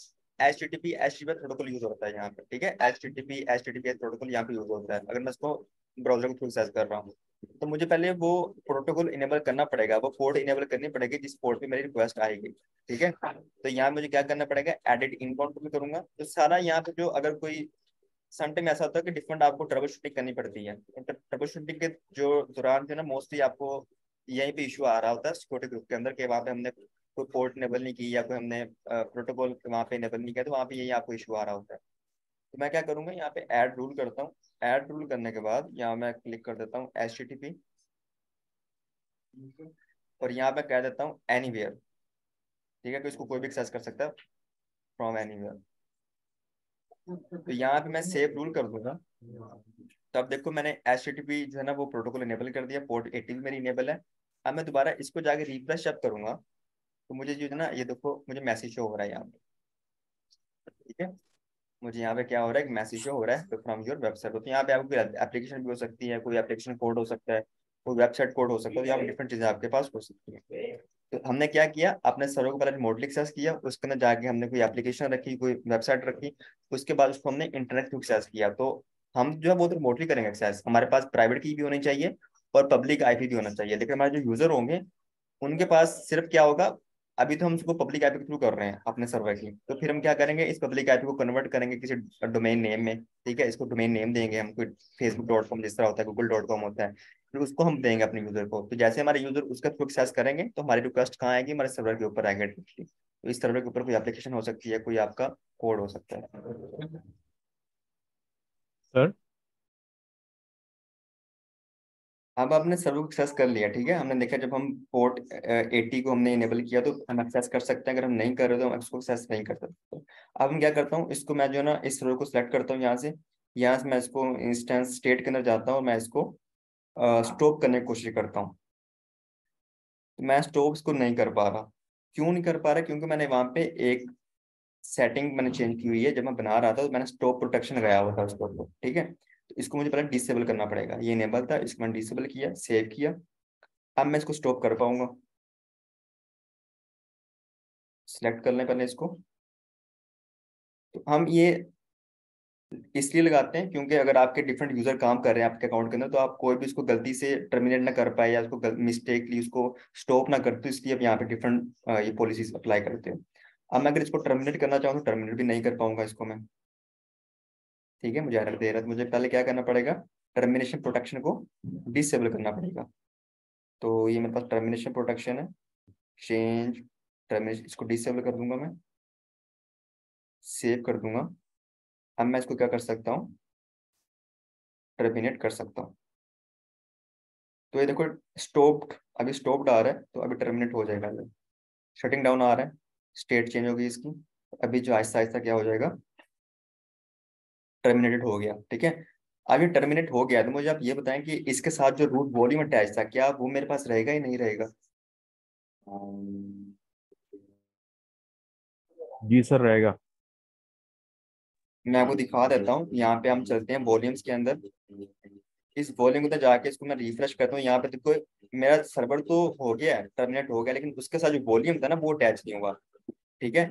Speaker 1: HTTP प्रोटोकॉल यूज होता है यहाँ पे, ठीक है। HTTP प्रोटोकॉल यहाँ पे यूज होता है। अगर मैं इसको ब्राउजर के थ्रू एक्सेस कर रहा हूँ, तो मुझे पहले वो प्रोटोकॉल इनेबल करना पड़ेगा, वो पोर्ट इनेबल करनी पड़ेगी जिस पोर्ट पे मेरी रिक्वेस्ट आएगी, ठीक है। तो यहाँ मुझे क्या करना पड़ेगा, एडिट इनबाउंड पे करूंगा। तो सारा यहाँ पे जो अगर कोई समटाइम ऐसा होता है कि डिफरेंट आपको ट्रबल शूटिंग करनी पड़ती है, तो ट्रबल शूटिंग के जो दौरान जो है ना, मोस्टली आपको यहीं पे इशू आ रहा होता है सिक्योरिटी ग्रुप के अंदर, कि वहाँ पे हमने कोई पोर्ट इनेबल नहीं की या कोई हमने प्रोटोकॉल वहाँ पे इनेबल नहीं किया, तो वहाँ पे यही आपको इशू आ रहा होता है। तो मैं क्या करूंगा, यहाँ पे ऐड रूल करता हूँ। ऐड रूल करने के बाद यहाँ मैं क्लिक कर देता हूँ HTTP, और यहाँ पे कह देता हूँ एनीवेयर, ठीक है, कि इसको कोई भी एक्सेस कर सकता है फ्रॉम एनीवेयर। तो यहाँ पे मैं सेव रूल कर दूंगा। तो अब देखो मैंने HTTP जो है ना वो प्रोटोकॉल इनेबल कर दिया, पोर्ट 80 भी मेरी इनेबल है। अब मैं दोबारा इसको जाके रिफ्रेश जब करूंगा, तो मुझे जो है ना, ये देखो मुझे मैसेज शो हो रहा है यहाँ पे, ठीक है। मुझे यहाँ पे क्या हो रहा है, एक मैसेज शो हो रहा है फ्रॉम योर वेबसाइट। तो यहाँ पे आपको एप्लीकेशन भी हो सकती है, कोई एप्लीकेशन कोड हो सकता है, कोई वेबसाइट कोड हो सकता है, तो यहाँ पे डिफरेंट चीजें आपके पास हो सकती है। तो हमने क्या किया, अपने सर्वर को पहले रिमोटली एक्सेस किया, उसके अंदर जाके हमने कोई एप्लीकेशन रखी, कोई वेबसाइट रखी, उसके बाद उसको हमने इंटरनेट थ्रू एक्सेस किया। तो हम जो है वो तो रिमोटली करेंगे एक्सेस, हमारे पास प्राइवेट की भी होनी चाहिए और पब्लिक IP भी होना चाहिए। लेकिन हमारे जो यूजर होंगे उनके पास सिर्फ क्या होगा, अभी तो हम उसको पब्लिक आईपी के थ्रू कर रहे हैं अपने सर्वर की, तो फिर हम क्या करेंगे, इस पब्लिक आईपी को कन्वर्ट करेंगे किसी डोमेन नेम में, ठीक है। इसको डोमेन नेम देंगे हम, कोई Facebook.com जिस तरह होता है, Google.com होता है, फिर उसको हम देंगे अपने यूजर को। तो जैसे हमारे यूजर उसका थ्रू एक्सेस करेंगे, तो हमारी रिक्वेस्ट कहाँ आएगी, हमारे सर्वर के ऊपर आएगी directly। तो इस सर्वर के ऊपर कोई एप्लीकेशन हो सकती है, कोई आपका कोड हो सकता है।
Speaker 2: सर।
Speaker 1: अब आपने सर्वर को एक्सेस कर लिया, ठीक है। हमने देखा जब हम पोर्ट 80 को हमने इनेबल किया तो हम एक्सेस कर सकते हैं, अगर हम नहीं कर रहे तो हम इसको एक्सेस नहीं कर सकते। अब हम क्या करता हूँ, इसको मैं जो है ना इस सर्वर को सिलेक्ट करता हूँ यहाँ से मैं इसको इंस्टेंस स्टेट के अंदर जाता हूँ और मैं इसको स्टॉप करने की कोशिश करता हूँ। तो मैं स्टॉप इसको नहीं कर पा रहा। क्यों नहीं कर पा रहा, क्योंकि मैंने वहाँ पे एक सेटिंग मैंने चेंज की हुई है। जब मैं बना रहा था तो मैंने स्टॉप प्रोटेक्शन लगाया हुआ था उसके ऊपर, ठीक है। तो इसको मुझे पहले डिसेबल करना पड़ेगा, ये इनेबल था, इसको मैंने डिसेबल किया, सेव किया। अब मैं इसको स्टॉप कर पाऊंगा। सिलेक्ट कर लें पहले इसको। तो हम ये इसलिए लगाते हैं क्योंकि अगर आपके डिफरेंट यूजर काम कर रहे हैं आपके अकाउंट के अंदर, तो आप कोई भी उसको गलती से टर्मिनेट ना कर पाए या उसको मिस्टेकली उसको स्टॉप ना करते, तो इसलिए अब यहाँ पे डिफरेंट ये पॉलिसीज अप्लाई करते हैं। अब मैं अगर इसको टर्मिनेट करना चाहूँ तो टर्मिनेट भी नहीं कर पाऊंगा इसको मैं, ठीक है। मुझे एरर दे रहा है, तो मुझे पहले क्या करना पड़ेगा, टर्मिनेशन प्रोटेक्शन को डिसेबल करना पड़ेगा। तो ये मेरे पास टर्मिनेशन प्रोटेक्शन है, चेंज टर्मिनेशन, इसको डिसेबल कर दूंगा मैं, सेव कर दूंगा। अब मैं इसको क्या कर सकता हूँ, टर्मिनेट कर सकता हूँ। तो ये देखो स्टॉप्ड, अभी स्टॉप्ड आ रहा है, तो अभी टर्मिनेट हो जाएगा। शटिंग डाउन आ रहा है, स्टेट चेंज होगी इसकी। अभी जो आहिस्ता आहिस्ता क्या हो जाएगा, टर्मिनेटेड हो गया, ठीक है। अभी टर्मिनेट हो गया, तो मुझे आप ये बताएं कि इसके साथ जो रूट वॉल्यूम अटैच था, क्या वो मेरे पास रहेगा या नहीं रहेगा।
Speaker 2: जी सर, रहेगा।
Speaker 1: मैं आपको दिखा देता हूँ, यहाँ पे हम चलते हैं वॉल्यूम्स के अंदर। इस वॉल्यूम के अंदर जाके इसको मैं रिफ्रेश करता हूँ, यहाँ पे देखो मेरा सर्वर तो हो गया है, टर्मिनेट हो गया, लेकिन उसके साथ जो वॉल्यूम था ना वो अटैच नहीं हुआ, ठीक है।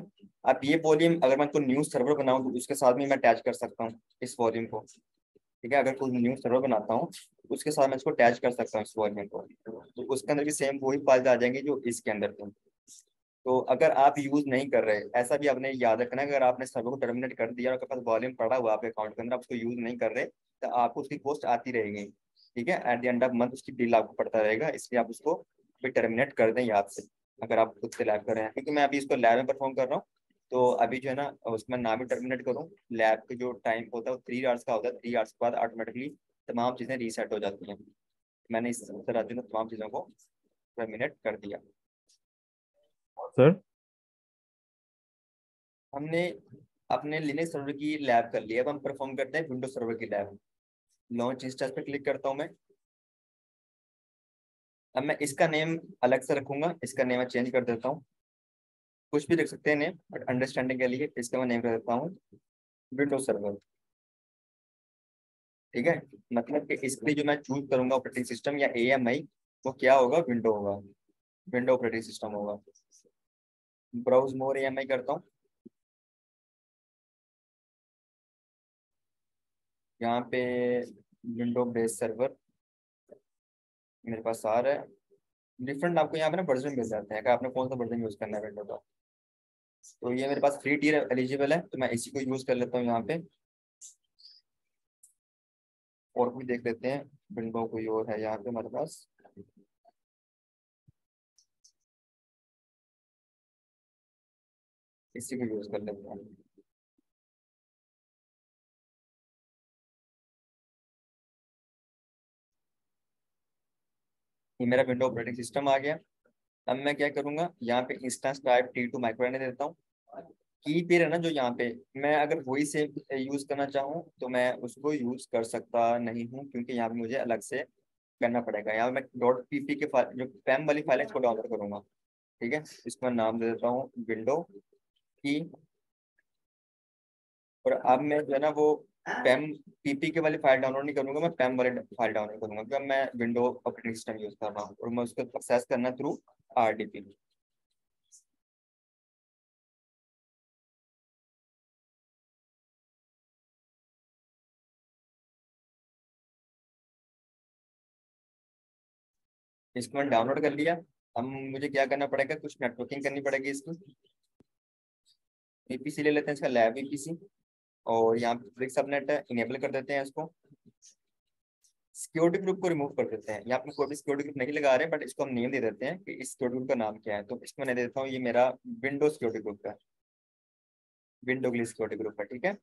Speaker 1: अब ये वॉल्यूम अगर मैं कोई न्यू सर्वर बनाऊं तो उसके साथ में मैं अटैच कर सकता हूँ इस वॉल्यूम को, ठीक है। अगर कोई न्यू सर्वर बनाता हूँ तो उसके साथ मैं इसको अटैच कर सकता हूँ इस वॉल्यूम को, तो उसके अंदर भी सेम वही फाइल आ जाएंगे जो इसके अंदर थे। तो अगर आप यूज नहीं कर रहे, ऐसा भी आपने याद रखना है, अगर आपने सर्वर को टर्मिनेट कर दिया और आपके पास वॉल्यूम पड़ा हुआ आपके अकाउंट के अंदर, आप उसको यूज नहीं कर रहे, तो आपको उसकी कॉस्ट आती रहेगी, ठीक है। At the end of month उसकी बिल आपको पड़ता रहेगा, इसलिए आप उसको भी टर्मिनेट कर दें याद से, अगर आप खुद से लैब कर रहे हैं। क्योंकि मैं अभी इसको लैब में परफॉर्म कर रहा हूँ, तो अभी जो है ना उसमें ना भी टर्मिनेट करूँ, लैब के जो टाइम होता है वो 3 आवर्स का होता है, 3 आवर्स के बाद ऑटोमेटिकली तमाम चीज़ें रीसेट हो जाती हैं। मैंने इस तरह जो है ना तमाम चीज़ों को टर्मिनेट कर दिया।
Speaker 2: सर।
Speaker 1: हमने अपने लिनक्स सर्वर की लैब कर लिया, अब हम परफॉर्म करते हैं विंडोज सर्वर की लैब। लॉन्च इंस्टेंस पे क्लिक करता हूँ मैं। अब मैं इसका नेम अलग से रखूंगा, इसका नेम मैं चेंज कर देता हूँ, कुछ भी रख सकते हैं नेम, बट अंडरस्टैंडिंग के लिए इसका मैं नेम कर देता हूँ विंडोज सर्वर, ठीक है। मतलब कि इसके लिए जो मैं चूज करूंगा ऑपरेटिंग सिस्टम या AMI, वो क्या होगा, विंडो होगा, विंडो ऑपरेटिंग सिस्टम होगा। ब्राउज मोर AMI करता हूँ। यहाँ पे विंडो बेस सर्वर मेरे पास आ रहा है। डिफरेंट आपको यहाँ पे ना वर्जन मिल जाते हैं कि आपने कौन सा वर्जन यूज करना है विंडो का। तो ये मेरे पास फ्री टीयर एलिजिबल है, तो मैं इसी को यूज कर लेता हूँ यहाँ पे। और भी देख लेते हैं विंडो कोई और है यहाँ पे हमारे पास। इसी को यूज कर लेते हैं। ये मेरा विंडो ऑपरेटिंग सिस्टम आ गया। अब मैं क्या करूंगा, यहाँ पे इंस्टेंस टाइप T2 माइक्रो रहने देता हूँ। की पेयर है ना जो यहाँ पे, मैं अगर वही से यूज करना चाहूँ तो मैं उसको यूज कर सकता नहीं हूँ, क्योंकि यहाँ पे मुझे अलग से करना पड़ेगा। यहाँ पे मैं डॉट पीपी के फाइल जो पैम वाली फाइल है इसको डाउनलोड करूंगा। ठीक है, इसको मैं नाम दे देता हूँ विंडो की। और अब मैं जो है ना वो पैम पीपी के वाली फाइल डाउनलोड नहीं करूंगा, मैं पैम वाली फाइल डाउनलोड करूंगा, क्योंकि मैं विंडो ऑपरेटिंग सिस्टम यूज कर रहा हूँ और मैं उसको एक्सेस करना थ्रू RDP। इसको मैंने डाउनलोड कर लिया। अब मुझे क्या करना पड़ेगा, कुछ नेटवर्किंग करनी पड़ेगी इसकी। ईपीसी ले लेते हैं, इसका लैब ईपीसी। और यहाँ पे पब्लिक सबनेट है, इनेबल कर देते हैं इसको। सिक्योरिटी ग्रुप को रिमूव कर देते हैं। यहाँ पे कोई भी सिक्योरिटी ग्रुप नहीं लगा रहे, बट इसको हम नेम दे देते हैं कि इस सिक्योरिटी ग्रुप का नाम क्या है। तो इसको मैं दे देता हूँ, ये मेरा विंडो सिक्योरिटी ग्रुप है, विंडो के लिए सिक्योरिटी ग्रुप है। ठीक है।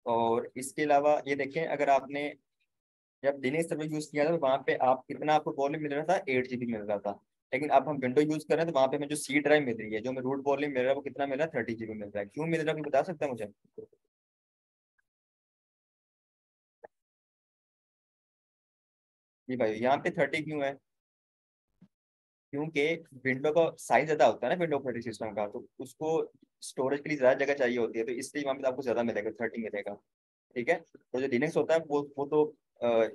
Speaker 1: और इसके अलावा ये देखें, अगर आपने जब दिनेश सर्वर यूज किया था तो वहाँ पे आप कितना आपको वॉल्यूम मिल रहा था, 8 GB मिल रहा था। लेकिन अब हम विंडो यूज कर रहे हैं तो वहाँ पे हमें जो सी ड्राइव मिल रही है, जो हमें रूट वॉल्यूम मिल रहा है, वो कितना मिल रहा है, 30 GB मिल रहा है। क्यों मिल रहा है, कोई बता सकता है मुझे? जी भाई, यहाँ पे 30 क्यों है? क्योंकि विंडो का साइज ज्यादा होता है ना विंडो ऑपरेटिंग सिस्टम का, तो उसको स्टोरेज के लिए ज्यादा जगह चाहिए होती है, तो इसलिए वहाँ पे आपको ज्यादा मिलेगा, 30 मिलेगा। ठीक है। तो जो लिनक्स होता है वो तो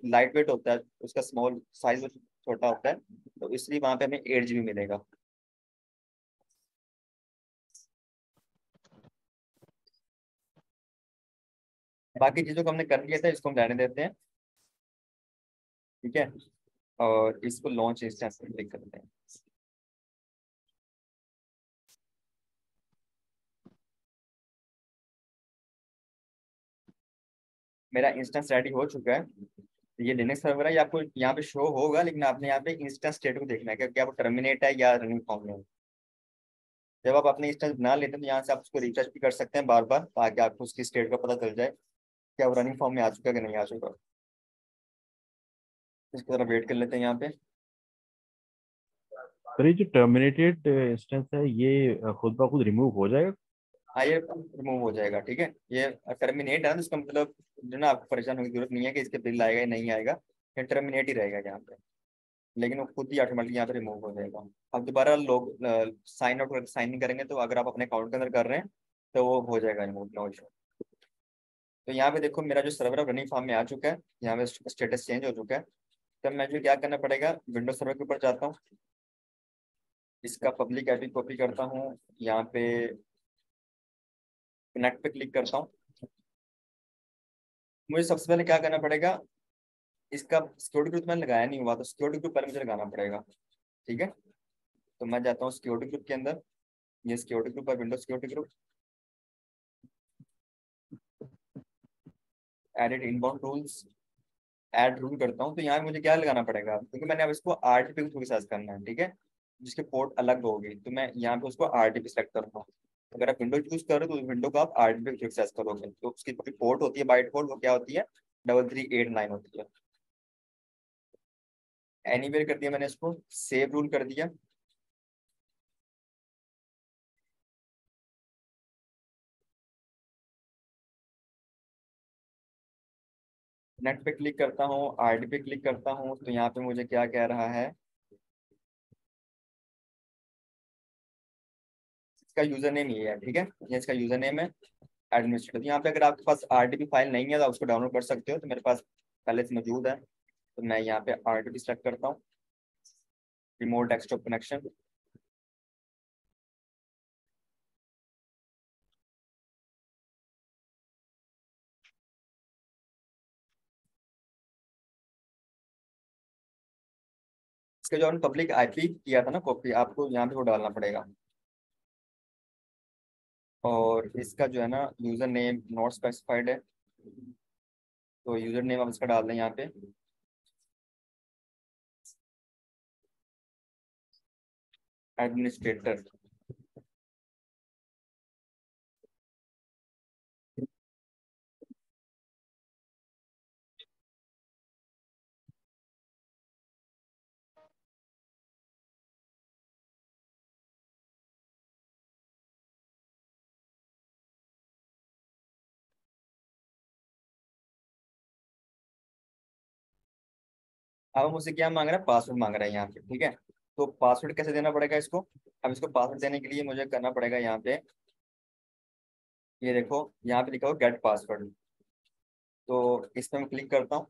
Speaker 1: लाइट वेट होता है, उसका स्मॉल साइज छोटा होता है, तो इसलिए वहाँ पे हमें 8 GB मिलेगा। बाकी चीजों को हमने कर लिया था, इसको हम रहने देते हैं। ठीक है। और इसको लॉन्च इंस्टेंस पे क्लिक करते हैं। मेरा इंस्टेंस रेडी हो चुका है। ये लिनक्स सर्वर है, ये आपको यहाँ पे शो होगा, लेकिन आपने यहाँ पे इंस्टेंस स्टेट को देखना है कि क्या वो टर्मिनेट है या रनिंग फॉर्म में है। जब आप अपने इंस्टेंस बना लेते हैं तो यहाँ से आप उसको रिफ्रेश भी कर सकते हैं बार बार, ताकि आपको उसकी स्टेट का पता चल जाए क्या वो रनिंग फॉर्म में आ चुका है कि नहीं आ चुका। इसकी तरह वेट कर लेते हैं यहाँ पे।
Speaker 2: पर ये जो टर्मिनेटेड इंस्टेंस है ये खुद ब खुद रिमूव हो जाएगा?
Speaker 1: हाँ, ये रिमूव हो जाएगा। ठीक है। ये टर्मिनेट है ना, तो इसका मतलब जो ना, आपको परेशान होने की जरूरत नहीं है कि इसके बिल आएगा या नहीं आएगा। ये टर्मिनेट ही रहेगा यहाँ पे, लेकिन वो खुद ही ऑटोमेटिकली यहाँ पे रिमूव हो जाएगा। अब दोबारा लोग साइन आउट साइन इन करेंगे, तो अगर आप अपने अकाउंट के अंदर कर रहे हैं तो वो हो जाएगा रिमूव, नो इशू। तो यहाँ पे देखो, मेरा जो सर्वर है रनिंग फार्म में आ चुका है, यहाँ पे स्टेटस चेंज हो चुका है। तब मैं जो क्या करना पड़ेगा, विंडोज सर्वर के ऊपर जाता हूँ, इसका पब्लिक आईपी कॉपी करता हूँ, यहाँ पे कनेक्ट पे क्लिक करता हूँ। मुझे सबसे पहले क्या करना पड़ेगा, इसका सिक्योरिटी ग्रुप मैंने लगाया नहीं हुआ, तो सिक्योरिटी ग्रुप पहले मुझे लगाना पड़ेगा। ठीक है। तो मैं जाता हूँ सिक्योरिटी ग्रुप के अंदर। ये सिक्योरिटी ग्रुप है, window security group. Edit inbound rules, add rule करता हूँ। तो यहाँ पे मुझे क्या लगाना पड़ेगा, क्योंकि मैंने अब इसको RDP के थ्रू सर्च करना है। ठीक है। जिसके पोर्ट अलग होगी, तो मैं यहाँ पे उसको RDP सेलेक्ट करूंगा। अगर आप विंडो चूज करो तो विंडो को आप RDP के थ्रू एक्सेस करोगे, तो उसकी जो पोर्ट होती है बाइट पोर्ट, वो क्या होती है, 3389 होती है। एनीवेयर कर दिया मैंने, इसको सेव रूल कर दिया। नेट पे क्लिक करता हूँ, RDP क्लिक करता हूँ, तो यहाँ पे मुझे क्या कह रहा है, इसका यूजर नेम ये है। ठीक है, ये इसका यूजर नेम है एडमिनिस्ट्रेटर। यहाँ पे अगर आपके पास RDP फाइल नहीं है तो आप उसको डाउनलोड कर सकते हो, तो मेरे पास पहले से मौजूद है। तो मैं यहाँ पे RDP सेलेक्ट करता हूँ, रिमोट डेस्कटॉप कनेक्शन। इसका जो हमने पब्लिक आईपी किया था ना कॉपी, आपको यहाँ पे वो डालना पड़ेगा। और इसका जो है ना यूजर नेम नॉट स्पेसिफाइड है, तो यूजर नेम आप इसका डाल दें यहाँ पे। एडमिनिस्ट्रेटर। अब मुझसे क्या मांग रहा है, पासवर्ड मांग रहा है यहाँ पे, ठीक है। तो पासवर्ड कैसे देना पड़ेगा इसको। अब इसको पासवर्ड देने के लिए मुझे करना पड़ेगा यहाँ पे, ये देखो यहाँ पे लिखा हो गेट पासवर्ड। तो इस पर मैं क्लिक करता हूँ।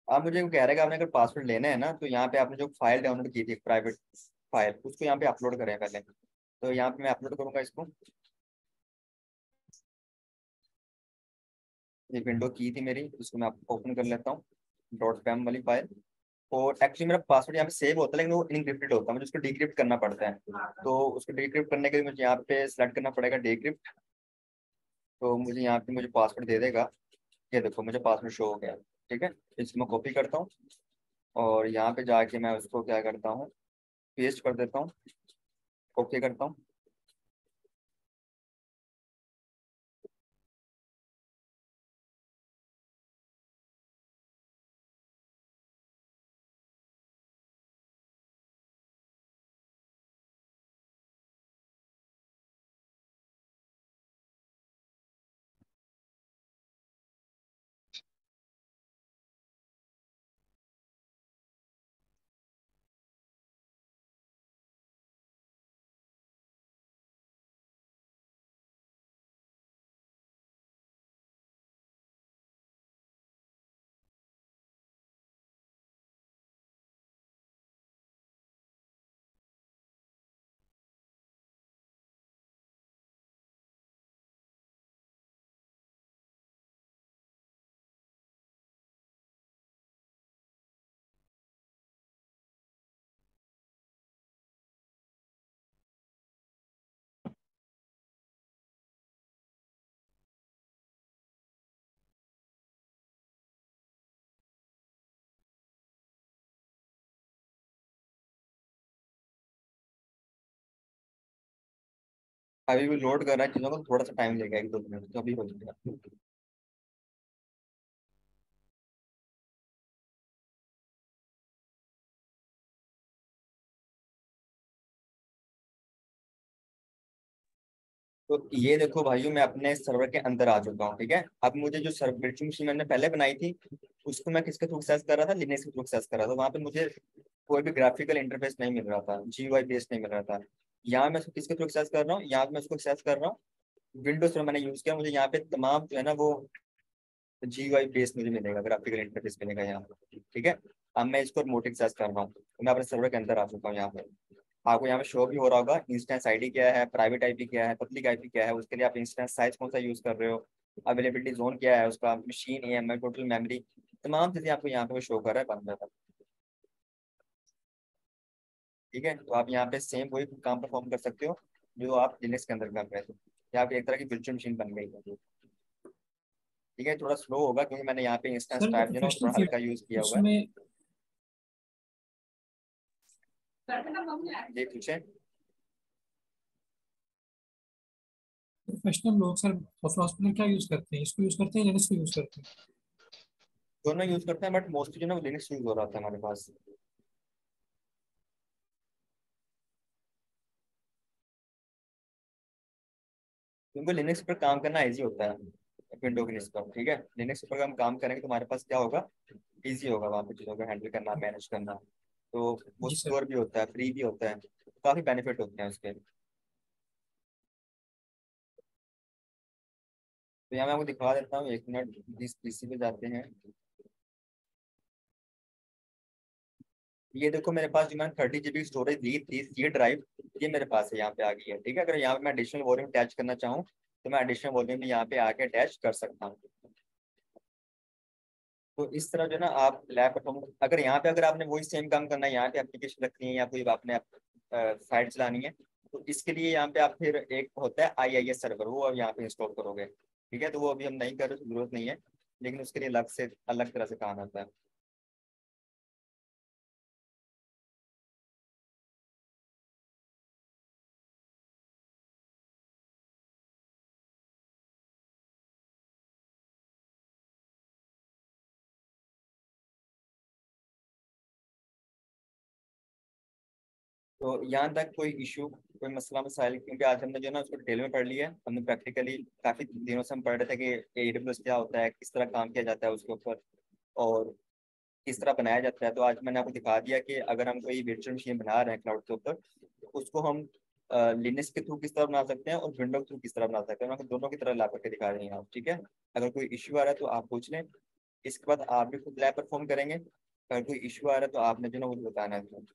Speaker 1: अब मुझे वो कह रहा है कि आपने अगर पासवर्ड लेना है ना, तो यहाँ पे आपने जो फाइल डाउनलोड की थी प्राइवेट फाइल, उसको यहाँ पे अपलोड करें पहले। तो यहाँ पे मैं अपलोड करूंगा इसको। ये विंडो की थी मेरी, इसको मैं ओपन कर लेता हूँ, डॉट पैम वाली फाइल। और एक्चुअली मेरा पासवर्ड यहाँ पे सेव होता है, लेकिन वो इनक्रिप्टेड होता है, मुझे उसको डिक्रिप्ट करना पड़ता है। तो उसको डिक्रिप्ट करने के लिए मुझे यहाँ पे सेलेक्ट करना पड़ेगा डिक्रिप्ट। तो मुझे यहाँ पे मुझे पासवर्ड दे देगा। ये देखो मुझे पासवर्ड शो हो गया, ठीक है। इसको मैं कॉपी करता हूँ और यहाँ पे जाके मैं उसको क्या करता हूँ, पेस्ट कर देता हूँ, ओके करता हूँ। अभी भी लोड कर रहा है चीज़ों को, थोड़ा सा टाइम लेगा, 1-2 मिनट, तो अभी हो जाएगा। तो ये देखो भाइयों, मैं अपने सर्वर के अंदर आ चुका हूँ, ठीक है। अब मुझे जो सर्वर वर्चुअल मशीन मैंने पहले बनाई थी, उसको मैं किसके थ्रू एक्सेस कर रहा था, लिनक्स के थ्रू एक्सेस कर रहा था। वहाँ पे मुझे कोई भी ग्राफिकल इंटरफेस नहीं मिल रहा था, जीयूआई बेस नहीं मिल रहा था। यहाँ मैं इसको किसके थ्रू एक्सेस कर रहा हूँ, यहाँ पे मैं इसको एक्सेस कर रहा हूँ विंडोज में मैंने यूज किया, मुझे यहाँ पे तमाम जो है ना वो जीयूआई बेस मुझे मिलेगा, ग्राफिकल इंटरफेस मिलेगा यहाँ पे, ठीक है। अब मैं इसको रिमोट एक्सेस कर रहा हूँ, तो मैं अपने सर्वर के अंदर आ चुका हूँ यहाँ पे। आपको यहाँ पे शो भी हो रहा होगा इंस्टेंस आईडी क्या है, प्राइवेट आईपी क्या है, पब्लिक आईपी क्या है, उसके लिए आप इंस्टेंस साइज कौन सा यूज कर रहे हो, अवेलेबिलिटी जोन क्या है उसका, मशीन EMI टोटल मेमोरी, तमाम चीजें आपको यहाँ पे शो कर रहा है बंदा तक, ठीक है। तो आप यहाँ पे सेम वही काम परफॉर्म कर सकते हो जो आप लिनक्स के अंदर कर रहे थे। यहाँ पे एक तरह की वर्चुअल मशीन बन गई है, ठीक है। थोड़ा स्लो होगा क्योंकि मैंने यहाँ पे इंस्टेंस
Speaker 3: सर वो
Speaker 1: टाइप जो है ना वो
Speaker 3: प्रोफेशनल
Speaker 1: थोड़ा
Speaker 3: फील्ड
Speaker 1: हल्का यूज किया हुआ है।
Speaker 3: उसमें
Speaker 1: ये पूछे।
Speaker 3: प्रोफेशनल लोग सर सॉफ्टवेयर हाउस में क्या यूज करते हैं, इसको यूज करते हैं लिनक्स को यूज करते हैं?
Speaker 1: दोनों यूज करते हैं, बट मोस्टली जो है ना लिनक्स यूज हो रहा था हमारे पास, क्योंकि लिनक्स पर काम करना इजी होता है विंडो के निस्बत, ठीक है। लिनक्स पर हम काम करेंगे तो हमारे पास क्या होगा, इजी होगा वहाँ पे चीज़ों को हैंडल करना, मैनेज करना। तो वो
Speaker 3: जी सर।
Speaker 1: सिक्योर भी होता है, फ्री भी होता है, काफ़ी बेनिफिट होते हैं उसके। तो यहाँ मैं आपको दिखा देता हूँ, 1 मिनट, जिस पीसी पे जाते हैं। ये देखो मेरे पास जो मैंने 30 GB स्टोरेज दी थी, सी ड्राइव, ये मेरे पास है, यहाँ पे आ गई है, ठीक है। अगर यहाँ पे मैं एडिशनल वॉल्यूम अटैच करना चाहूँ तो मैं एडिशनल वॉल्यूम भी यहाँ पे आके अटैच कर सकता हूँ। तो इस तरह जो है ना आप लैब परफॉर्म, अगर यहाँ पे अगर आपने वही सेम काम करना है, यहाँ पे एप्लीकेशन रखनी है या कोई आपने साइट चलानी है, तो इसके लिए यहाँ पे आप फिर एक होता है IIS सर्वर, वो अब यहाँ पे इंस्टॉल करोगे। ठीक है, तो वो अभी हम नहीं कर रहे, जरूरत नहीं है, लेकिन उसके लिए अलग से अलग तरह से काम आता है। तो यहाँ तक कोई इशू, कोई मसला मसाइल, क्योंकि आज हमने जो है ना उसको डिटेल में पढ़ लिया है, हमने प्रैक्टिकली काफी दिनों से हम पढ़ रहे थे कि AWS क्या होता है, किस तरह काम किया जाता है उसके ऊपर, और किस तरह बनाया जाता है। तो आज मैंने आपको दिखा दिया कि अगर हम कोई वर्चुअल मशीन बना रहे हैं क्लाउड के ऊपर, तो उसको हम लिनक्स के थ्रू किस तरह बना सकते हैं और विंडो के थ्रू किस तरह बना सकते हैं, मैं आपको दोनों की तरह ला करके दिखा रहे हैं आप। ठीक है, अगर कोई इशू आ रहा है तो आप पूछ लें, इसके बाद आप भी खुद लैब परफॉर्म करेंगे। अगर कोई इशू आ रहा है तो आपने जो है ना वो बताना है।